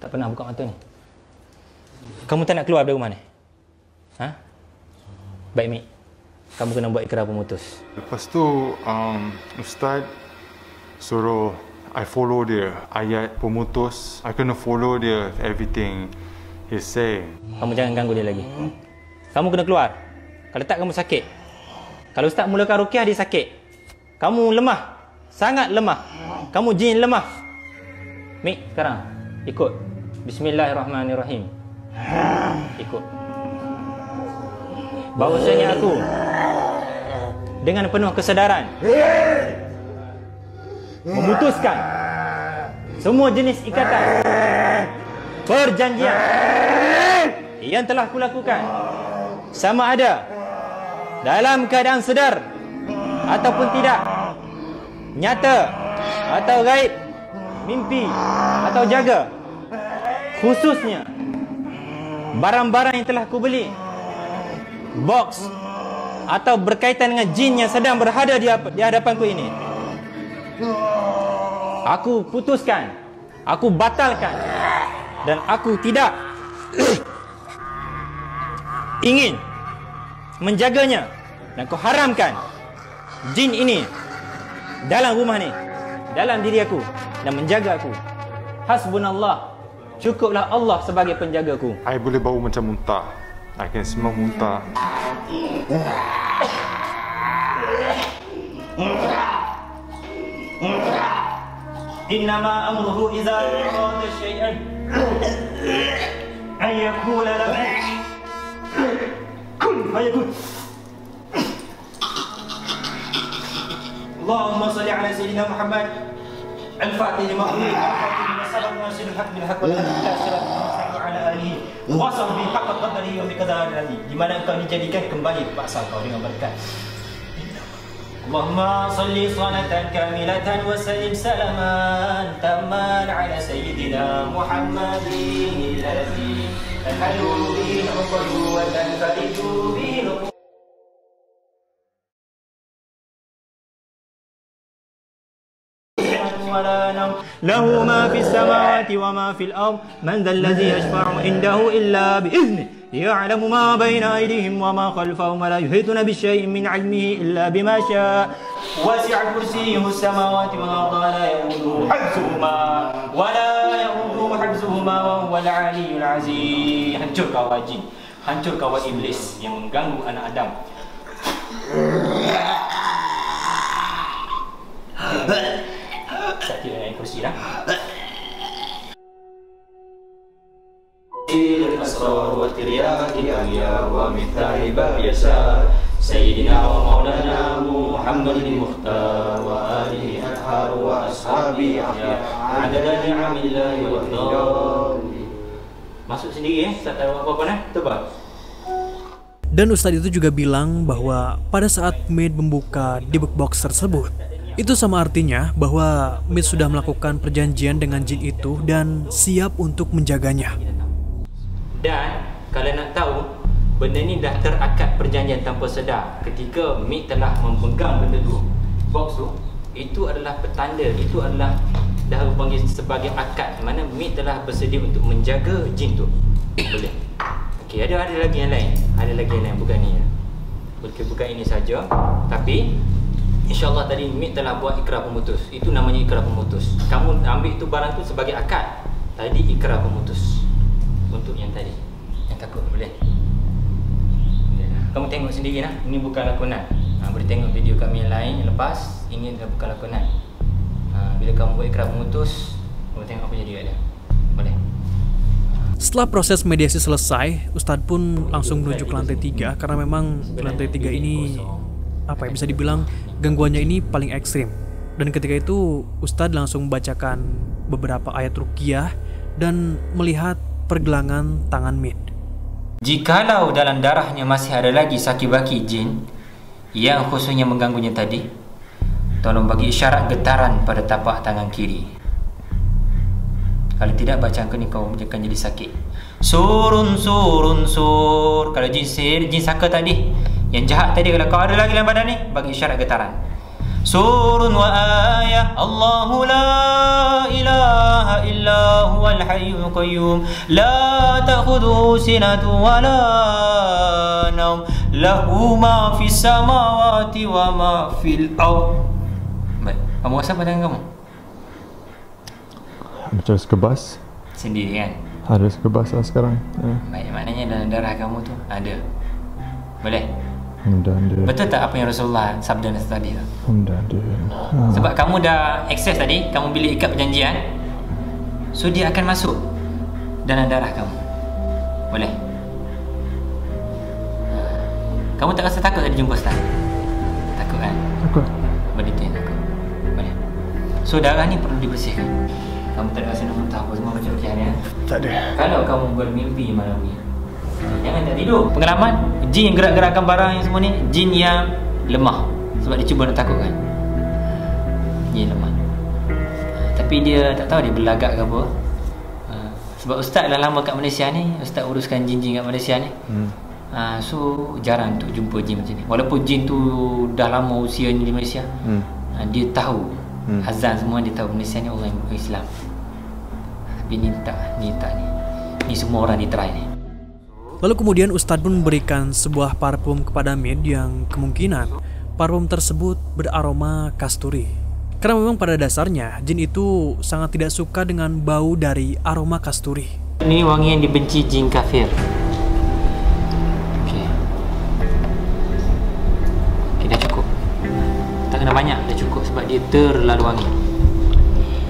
Tak pernah buka mata ni. Kamu tak nak keluar dari rumah ni? Baik Mik, kamu kena buat ikrar pemutus. Lepas tu Ustaz suruh I follow dia ayat pemutus. I kena follow dia everything he say. Kamu jangan ganggu dia lagi. Kamu kena keluar. Kalau tak kamu sakit. Kalau Ustaz mulakan ruqyah dia sakit. Kamu lemah. Sangat lemah. Kamu jin lemah. Mik, sekarang ikut. Bismillahirrahmanirrahim. Ikut. Bahawasanya aku dengan penuh kesedaran memutuskan semua jenis ikatan perjanjian yang telah kulakukan, sama ada dalam keadaan sedar ataupun tidak, nyata atau gaib, mimpi atau jaga, khususnya barang-barang yang telah kubeli, box atau berkaitan dengan jin yang sedang berada di hadapanku ini, aku putuskan, aku batalkan, dan aku tidak ingin menjaganya, dan aku haramkan jin ini dalam rumah ni, dalam diri aku, dan menjaga aku. Hasbunallah, cukuplah Allah sebagai penjagaku. I boleh bau macam muntah. I can smell muntah. Innama amruhu idza arada syai'an an yaqula lahu kun fayakun. Allahumma salli ala sayyidina Muhammad al-Fatih lima ughliqa al-Fatih lima sabaq nasir al-haq bil haqq wal hadi ila siratal mustaqim ala alihi wa sahbihi haqqa qadrihi wa miqdarihi. Di mana engkau dijadikan kembali paksa kau dengan berkat. Allahumma salli salatan kamilatan wa sallim salaman tamman ala sayyidina Muhammadin alladhi tanhalu bihi al-uqadu wa tanfariju bihi له ما في السماوات وما في الأرض من ذا الذي يشفع عنده إلا بإذنه يعلم ما بين أيديهم وما خلفهم ولا يحيطون بشيء من علمه إلا بما شاء وسع كرسيه السماوات والأرض ولا يؤوده حفظهما وهو العلي العزيز. Hancur kawan jin, hancur kawan iblis yang mengganggu anak Adam. Saya tidak naik kursi dah. Al-asrar wa tiryaki ya wa mithai ba'yasa Sayyidina wa maulana Muhammadin mukhtar wa alihi athar wa ashabi adada ni'amillahi wa fidali. Masuk sendiri tak tahu apa-apa nah, tebak. Dan Ustadz itu juga bilang bahwa pada saat Mid membuka debug box tersebut, Itu sama artinya bahwa Mead sudah melakukan perjanjian dengan jin itu dan siap untuk menjaganya. Dan kalau nak tahu, benda ni dah terakad perjanjian tanpa sedar. Ketika Mead telah memegang benda tu, box tu, itu adalah petanda, itu adalah dah panggil sebagai akad, mana Mead telah bersedia untuk menjaga jin tu. Boleh. Okey, ada lagi yang lain. Ada lagi yang lain, bukan ni. Bukan ini saja. Tapi InsyaAllah tadi Mead telah buat ikrar pemutus. Itu namanya ikrar pemutus. Kamu ambil tu barang tu sebagai akad. Tadi ikrar pemutus. Untuk yang tadi, yang takut, boleh? Kamu tengok sendiri lah. Ini bukan lakonan. Boleh tengok video kami yang lain yang lepas. Ini dah bukan lakonan. Bila kamu buat ikrar pemutus, kamu tengok apa jadi ada. Boleh? Setelah proses mediasi selesai, Ustadz pun langsung menuju ke lantai 3 karena memang lantai 3 ini bisa dibilang gangguannya ini paling ekstrim. Dan ketika itu Ustadz langsung membacakan beberapa ayat ruqyah dan melihat pergelangan tangan Mead. Jikalau dalam darahnya masih ada lagi sakibaki jin yang khususnya mengganggunya tadi, tolong bagi isyarat getaran pada tapak tangan kiri. Kalau tidak, bacaan ni kau akan jadi sakit. Surun surun sur. Kalau jin sihir, jin saka tadi, yang jahat tadi, kalau kau ada lagi dalam badan ni, bagi isyarat getaran. Surun wa ayah Allahu la ilaha illa huwal hayyul qayyum la ta'khudhuhu sinatun wa la naum lahu ma fis samawati wa ma fil ardh. Baik, kamu rasa badan kamu? Macam sekebas. Sendiri kan? Ada sekebas lah sekarang. Baik, maknanya dalam darah kamu tu ada. Boleh? Mudah-mudahan. Betul tak apa yang Rasulullah sabda tadi tu? Mudah-mudahan. Sebab kamu dah akses tadi, kamu bila ikat perjanjian, so dia akan masuk dalam darah kamu. Boleh? Kamu tak rasa takut tadi jumpa Ustaz? Takut kan? Takut. Benda tu yang takut. Boleh? So darah ni perlu dibersihkan. Kamu tak ada rasa nak muntah apa semua macam ujian ya? Tak ada. Kalau kamu bermimpi malam ni, jangan tak tidur. Pengalaman, jin yang gerak-gerakkan barang yang semua ni, jin yang lemah. Sebab dia cuba nak takutkan. Jin lemah. Tapi dia tak tahu dia berlagak ke apa. Sebab Ustaz dah lama kat Malaysia ni, Ustaz uruskan jin-jin kat Malaysia ni. So jarang untuk jumpa jin macam ni. Walaupun jin tu dah lama usianya di Malaysia, dia tahu azan semua, dia tahu Malaysia ni orang Islam. Tapi ni tak ni. Ni semua orang di try ni. Lalu kemudian Ustadz pun memberikan sebuah parfum kepada Mead yang kemungkinan parfum tersebut beraroma kasturi. Karena memang pada dasarnya jin itu sangat tidak suka dengan bau dari aroma kasturi. Ini wangi yang dibenci jin kafir. Okey, dah cukup. Tak kena banyak, dah cukup sebab dia terlalu wangi.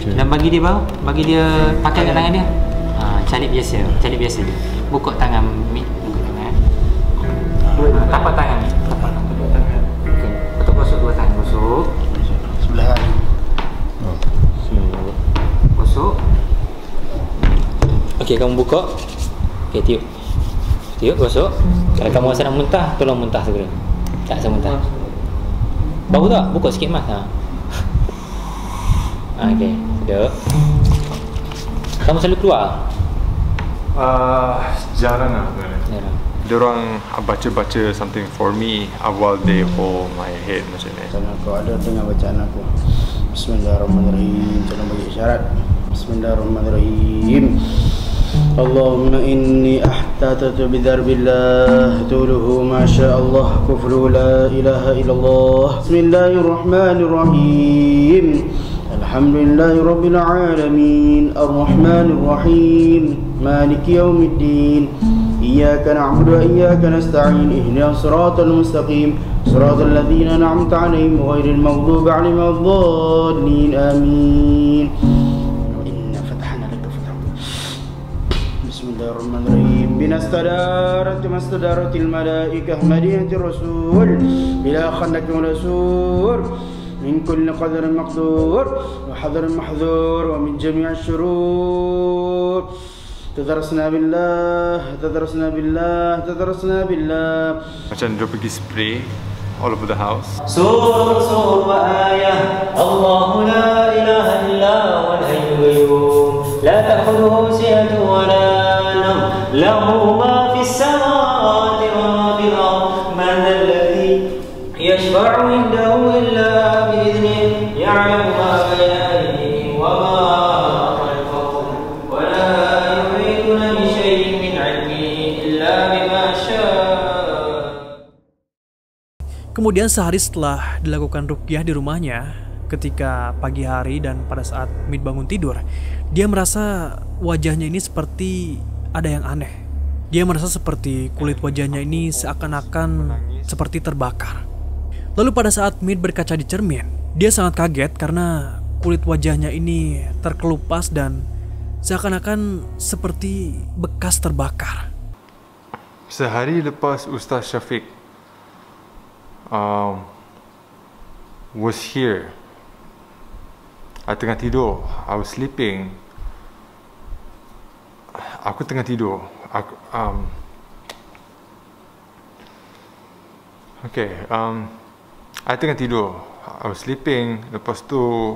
Dan bagi dia bau, bagi dia pakai kat tangan dia. Calip biasa dia. Buka tangan Mead, buka tangan. Tapak tangan ni. Tapak tangan. Okey, betul gosok dua tangan, gosok. Sebelah kanan. Gosok. Okey, kamu buka. Okey, tiup. Tiup, gosok. Kalau kamu rasa nak muntah, tolong muntah segera. Tak rasa muntah. Bau tak? Buka sikit mas. Okey, sedap. Kamu selalu keluar? Jarang lah sebenarnya. Diorang baca-baca something for me awal they hold my head macam ni. Kalau kau ada dengar bacaan aku. Bismillahirrahmanirrahim. Jangan bagi isyarat. Bismillahirrahmanirrahim. Allahumma inni ahtatatu bidharbillah tuluhu ma sya Allah kufru la ilaha illallah. Bismillahirrahmanirrahim. Alhamdulillahi rabbil alamin. Ar-Rahmanir Rahim. Maliki yaumiddin. Iyyaka na'budu wa iyyaka nasta'in. Ihdinas siratal mustaqim. Siratal ladzina an'amta 'alaihim ghairil maghdubi 'alaihim waladdallin. Amin. Inna fatahna laka fathan. Bismillahirrahmanirrahim. Binastadaratil malaikah madiyatir rasul ila khandakin rasul min kulli qadarin maqdur wa hadarin mahdzur wa min jami'ash shurur. Tadarasna billah. Macam dia pergi spray all over the house. سور وآية الله لا إله إلا هو الحي القيوم لا تأخذه سنة ولا نوم له ما في السماوات وما في الأرض من ذا الذي يشفع عنده إلا بإذنه يعلم ما بين أيديهم وما خلفهم ولا يحيطون بشيء من علمه إلا بما شاء. Kemudian sehari setelah dilakukan ruqyah di rumahnya, ketika pagi hari dan pada saat Mid bangun tidur, dia merasa wajahnya ini seperti ada yang aneh. Dia merasa seperti kulit wajahnya ini seakan-akan seperti terbakar. Lalu pada saat Mid berkaca di cermin, dia sangat kaget karena kulit wajahnya ini terkelupas dan seakan-akan seperti bekas terbakar. Sehari lepas Ustaz Syafiq was here, I tengah tidur, I was sleeping. Aku tengah tidur. I tengah tidur, I was sleeping. Lepas tu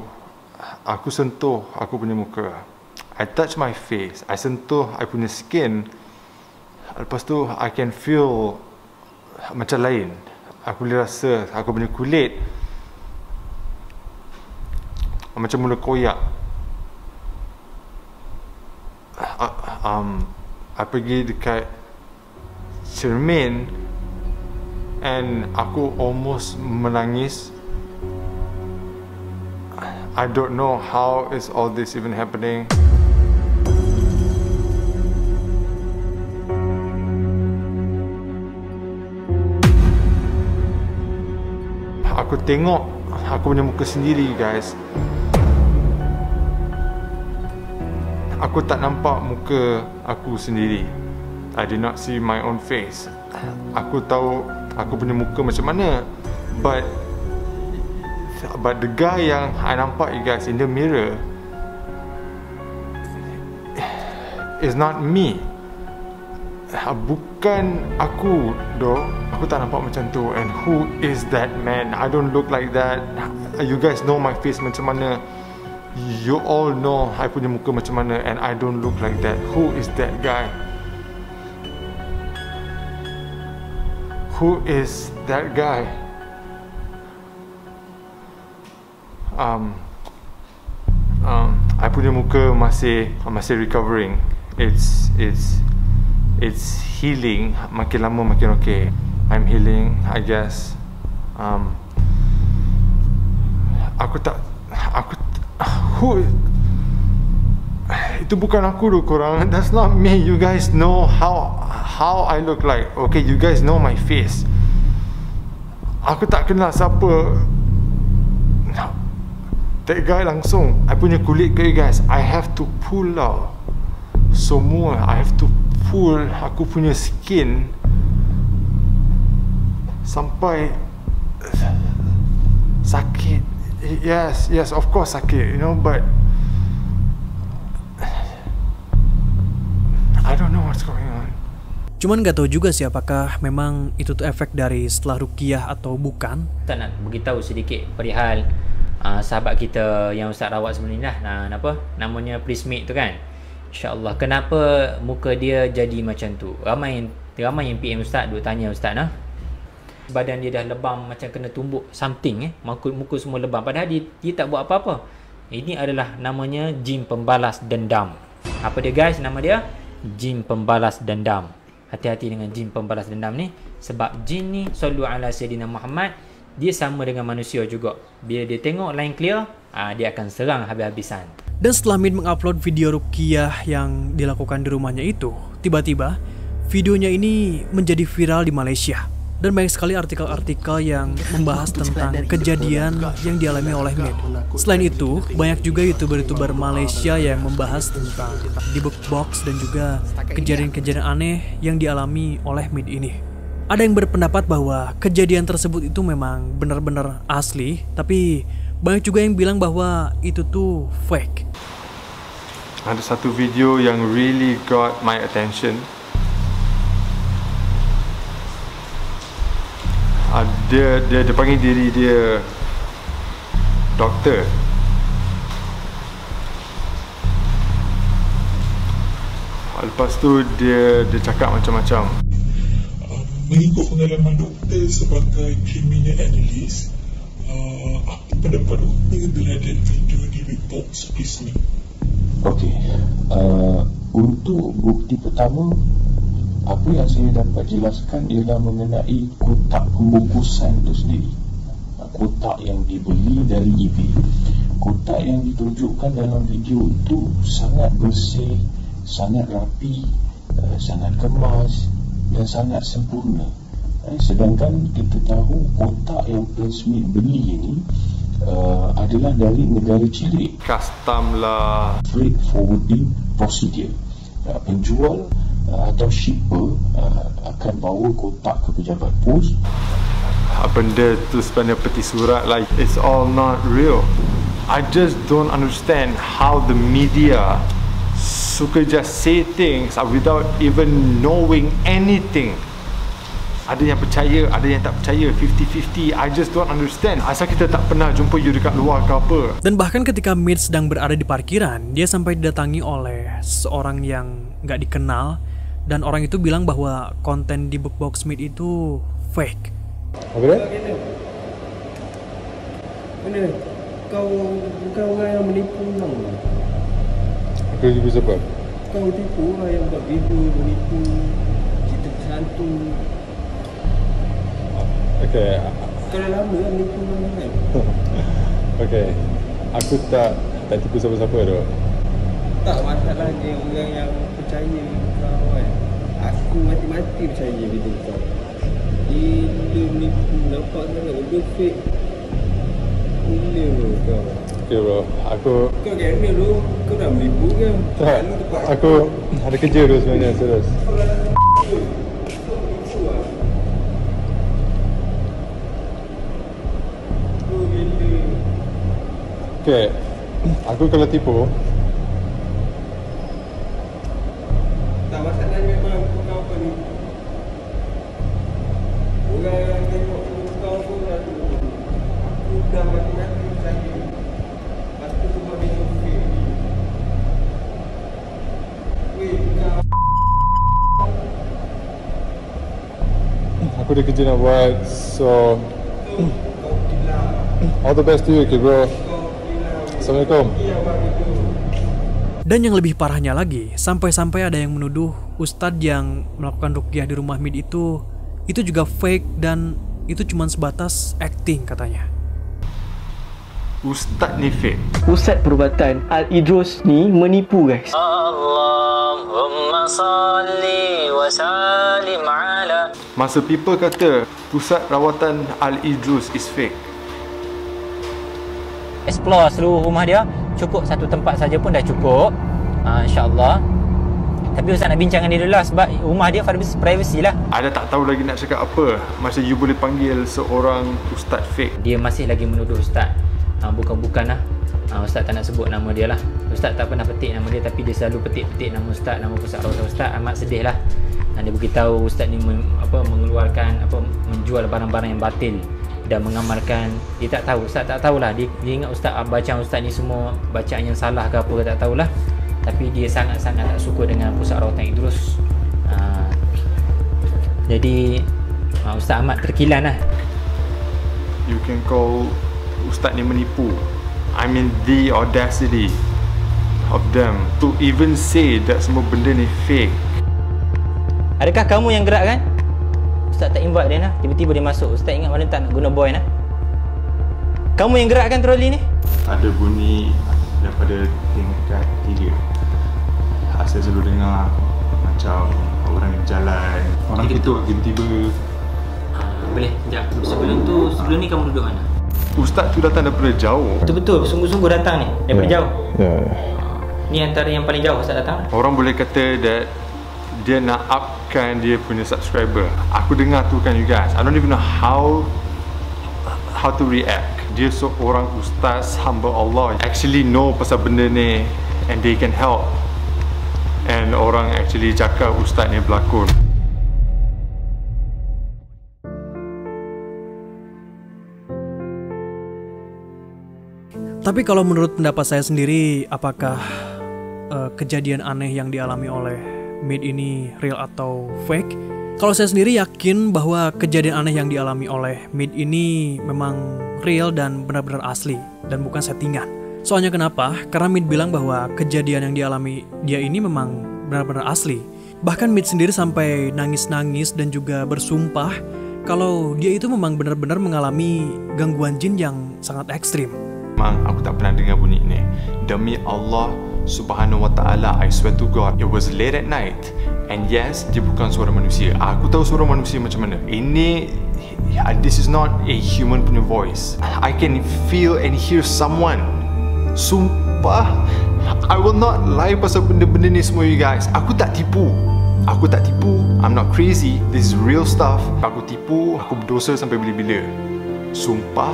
aku sentuh aku punya muka. I touch my face, I sentuh I punya skin. Lepas tu I can feel macam lain. Aku boleh rasa aku punya kulit macam mula koyak. I pergi dekat cermin and aku almost menangis. I don't know how is all this even happening. Aku tengok aku punya muka sendiri, guys. Aku tak nampak muka aku sendiri. I did not see my own face. Aku tahu aku punya muka macam mana, but the guy yang I nampak, you guys, in the mirror is not me. Bukan aku, doh. Aku tak nampak macam tu. And who is that man? I don't look like that. You guys know my face macam mana. You all know I punya muka macam mana, and I don't look like that. Who is that guy? Who is that guy? I punya muka masih recovering. It's healing. Makin lama makin okay. I'm healing, I guess. Itu bukan aku tu korang. That's not me. You guys know how I look like. Okay, you guys know my face. Aku tak kenal siapa. That guy langsung I punya kulit ke, you guys. I have to pull out semua. I have to pull aku punya skin sampai sakit. Yes, of course sakit, you know, but I don't know what's going on. Cuman gak tahu juga sih apakah memang itu tuh efek dari setelah ruqyah atau bukan. Kita nak beritahu sedikit perihal sahabat kita yang Ustaz rawat sebelum ni lah. Namanya Prismate tu kan. InsyaAllah, kenapa muka dia jadi macam tu? Ramai yang PM Ustaz, duk tanya Ustaz lah. Badan dia dah lebam macam kena tumbuk something, muka semua lebam, padahal dia tak buat apa-apa. Ini adalah namanya jin pembalas dendam. Apa dia, guys? Nama dia jin pembalas dendam. Hati-hati dengan jin pembalas dendam ni, sebab jin ni, sallu ala sayyidina Muhammad, dia sama dengan manusia juga. Bila dia tengok line clear, dia akan serang habis-habisan. Dan setelah Mid mengupload video ruqyah yang dilakukan di rumahnya itu, tiba-tiba videonya ini menjadi viral di Malaysia. Dan banyak sekali artikel-artikel yang membahas tentang kejadian yang dialami oleh Mid. Selain itu, banyak juga YouTuber-YouTuber Malaysia yang membahas tentang debug box dan juga kejadian-kejadian aneh yang dialami oleh Mid ini. Ada yang berpendapat bahwa kejadian tersebut itu memang benar-benar asli, tapi banyak juga yang bilang bahwa itu tuh fake. Ada satu video yang really got my attention. Dia panggil diri dia doktor. Lepas tu dia cakap macam-macam. Mengikut pengalaman doktor sebagai criminal analyst, apa pendapat doktor terhadap video di Big Box case ni? Okey, untuk bukti pertama, apa yang saya dapat jelaskan ialah mengenai kotak pembungkusan itu sendiri. Kotak yang dibeli dari eBay. Kotak yang ditunjukkan dalam video itu sangat bersih, sangat rapi, sangat kemas dan sangat sempurna. Sedangkan kita tahu kotak yang Plan Smith beli ini adalah dari negara Chile. Custom lah. Freight forwarding procedure. Penjual atau shipper akan bawa kotak ke pejabat pos. Benda tu sebenarnya peti surat lah. It's all not real. I just don't understand how the media suka just say things without even knowing anything. Ada yang percaya, ada yang tak percaya, 50-50. I just don't understand. Asal kita tak pernah jumpa you dekat luar ke apa. Dan bahkan ketika Mitch sedang berada di parkiran, dia sampai didatangi oleh seorang yang gak dikenal. Dan orang itu bilang bahwa konten di Big Box Meet itu fake. Apa dia? Mana? Kau bukan orang yang menipu orang. Aku tipu siapa? Kau tipu orang yang buat video menipu, cerita bersantu. Okay. Kau dah lama kan menipu orang kan? Okay. Aku tak tipu siapa-siapa tu. Tak, masalahnya orang yang percaya kau kan. Aku mati-mati percaya video kau. Dia menipu, nampak sangat dia fake. Gila bro kau. Okay bro, aku... Kau kena dulu, kau dah menipu kan? Tak, aku ada kerja tu sebenarnya, serius. Okay, aku kalau tipu... Tak, masalahnya memang kau penipu. Orang yang tengok kau pun dah tu. Aku dah mati-mati percaya. Lepas tu semua video fake. Weh, kau... Aku ada kerja nak buat, so... All the best to you, okay bro. Assalamualaikum. Dan yang lebih parahnya lagi, sampai-sampai ada yang menuduh Ustadz yang melakukan ruqyah di rumah Mid itu juga fake dan itu cuma sebatas acting katanya. Ustadz ni fake. Ustadz perubatan Al-Idrus ni menipu guys. Allahumma salli wa sallim ala. Masa people kata pusat rawatan Al-Idrus is fake, explore seluruh rumah dia, cukup satu tempat saja pun dah cukup, insyaAllah. Tapi Ustaz nak bincang dengan dia dulu lah, sebab rumah dia privacy lah. Ada tak tahu lagi nak cakap apa masa you boleh panggil seorang ustaz fake. Dia masih lagi menuduh Ustaz. Bukan-bukan lah. Ustaz tak nak sebut nama dia lah. Ustaz tak pernah petik nama dia, tapi dia selalu petik-petik nama Ustaz, nama pusat rawatan Ustaz. Amat sedih lah. Dia beritahu Ustaz ni mengeluarkan, menjual barang-barang yang batil dan mengamalkan. Dia tak tahu, Ustaz tak tahulah. Dia ingat Ustaz, bacaan Ustaz ni semua bacaan yang salah ke apa ke, tak tahulah. Tapi dia sangat-sangat tak suka dengan pusat rawatan Idrus. Jadi Ustaz amat terkilan lah. You can call Ustaz ni menipu. I mean the audacity of them to even say that semua benda ni fake. Adakah kamu yang gerak kan? Ustaz tak invite dia lah. Tiba-tiba dia masuk. Ustaz ingat mana tak nak guna boy lah. Kamu yang gerakkan troli ni? Ada bunyi daripada tingkat 3. Saya selalu dengar macam orang yang jalan, orang itu tiba-tiba. Boleh, sekejap. Sebelum ni kamu duduk mana? Ustaz tu datang daripada jauh. Betul-betul, sungguh-sungguh datang ni daripada jauh. Ni antara yang paling jauh Ustaz datang. Orang boleh kata that dia nak upkan dia punya subscriber. Aku dengar tu kan you guys, I don't even know how to react. Dia seorang ustaz hamba Allah, actually know pasal benda ni and they can help. And orang actually cakap ustaz ni berlakon. Tapi kalau menurut pendapat saya sendiri, apakah kejadian aneh yang dialami oleh Mid ini real atau fake? Kalau saya sendiri yakin bahwa kejadian aneh yang dialami oleh Mid ini memang real dan benar-benar asli dan bukan settingan. Soalnya kenapa? Karena Mid bilang bahwa kejadian yang dialami dia ini memang benar-benar asli. Bahkan Mid sendiri sampai nangis-nangis dan juga bersumpah kalau dia itu memang benar-benar mengalami gangguan jin yang sangat ekstrim. Memang aku tak pernah dengar bunyi ni. Demi Allah Subhanahu wa ta'ala, I swear to God, it was late at night. And yes, dia bukan suara manusia. Aku tahu suara manusia macam mana. This is not a human punya voice. I can feel and hear someone. Sumpah, I will not lie pasal benda-benda ni semua, you guys. Aku tak tipu. I'm not crazy. This is real stuff. Aku tipu, aku berdosa sampai bila-bila. Sumpah,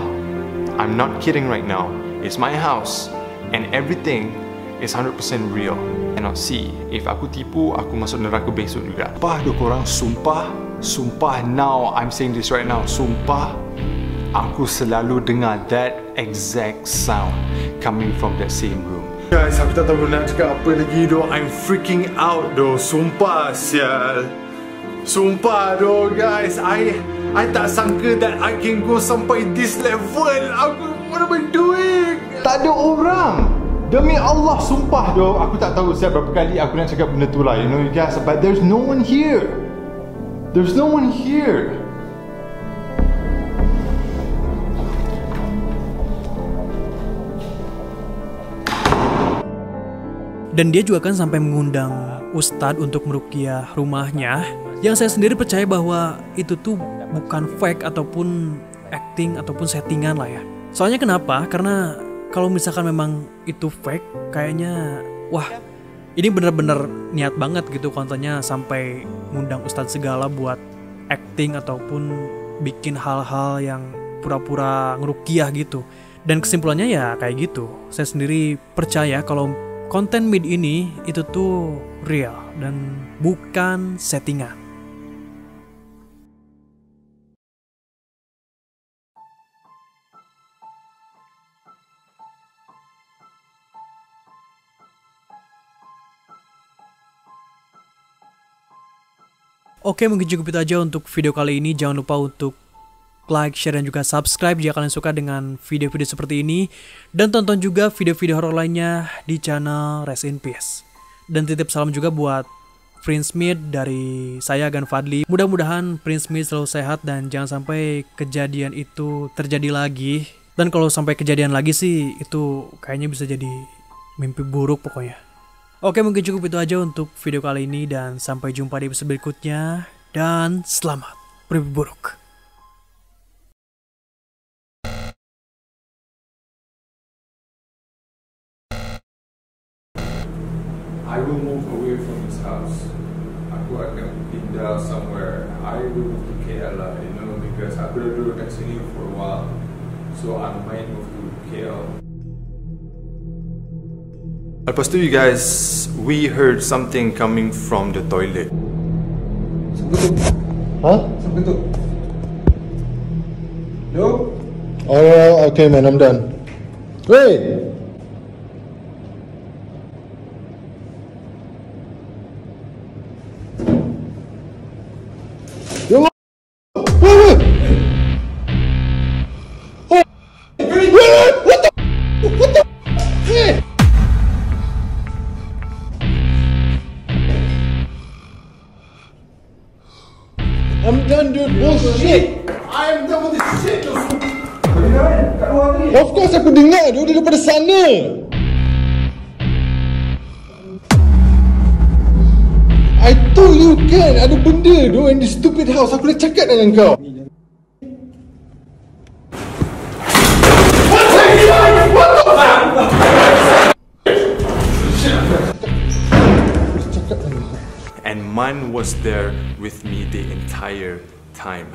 I'm not kidding right now. It's my house and everything is 100% real. Cannot see. If aku tipu, aku masuk neraka besok juga. Sumpah dua korang, sumpah now, I'm saying this right now, sumpah, aku selalu dengar that exact sound coming from that same room. Guys, aku tak tahu nak cakap apa lagi doh. I'm freaking out doh. Sumpah sial. Sumpah doh guys. I tak sangka that I can go sampai this level. What am I doing? Tak ada orang. Demi Allah, sumpah doh. Aku tak tahu berapa kali aku nak cakap benda tu lah, you know you guys. But there's no one here. There's no one here. Dan dia juga kan sampai mengundang ustadz untuk meruqyah rumahnya. Yang saya sendiri percaya bahwa itu tuh bukan fake ataupun acting ataupun settingan lah ya. Soalnya kenapa? Karena kalau misalkan memang itu fake, kayaknya wah ini bener-bener niat banget gitu kontennya sampai ngundang ustadz segala buat acting ataupun bikin hal-hal yang pura-pura ngeruqyah gitu. Dan kesimpulannya ya kayak gitu. Saya sendiri percaya kalau konten Mid ini itu tuh real dan bukan settingan. Oke, mungkin cukup itu aja untuk video kali ini. Jangan lupa untuk like, share, dan juga subscribe jika kalian suka dengan video-video seperti ini. Dan tonton juga video-video horor lainnya di channel Rest in Peace. Dan titip salam juga buat Prince Mid dari saya, Gan Fadli. Mudah-mudahan Prince Mid selalu sehat dan jangan sampai kejadian itu terjadi lagi. Dan kalau sampai kejadian lagi sih, itu kayaknya bisa jadi mimpi buruk pokoknya. Oke, mungkin cukup itu aja untuk video kali ini. Dan sampai jumpa di episode berikutnya. Dan selamat bermimpi buruk. I will move away from this house. Aku akan pindah somewhere. I will move to KL lah, you know, because aku dah duduk kat sini for a while. So I might move to KL. Lepas tu you guys, we heard something coming from the toilet. Huh? Sampai tu. No? Oh, okay man, I'm done. Wait! I'm done, dude. Bullshit. I am done with this shit. Of course aku dengar, dude, daripada sana. I told you kan, ada benda dude in this stupid house. Aku dah cakap dengan kau. And Man was there with me the entire time.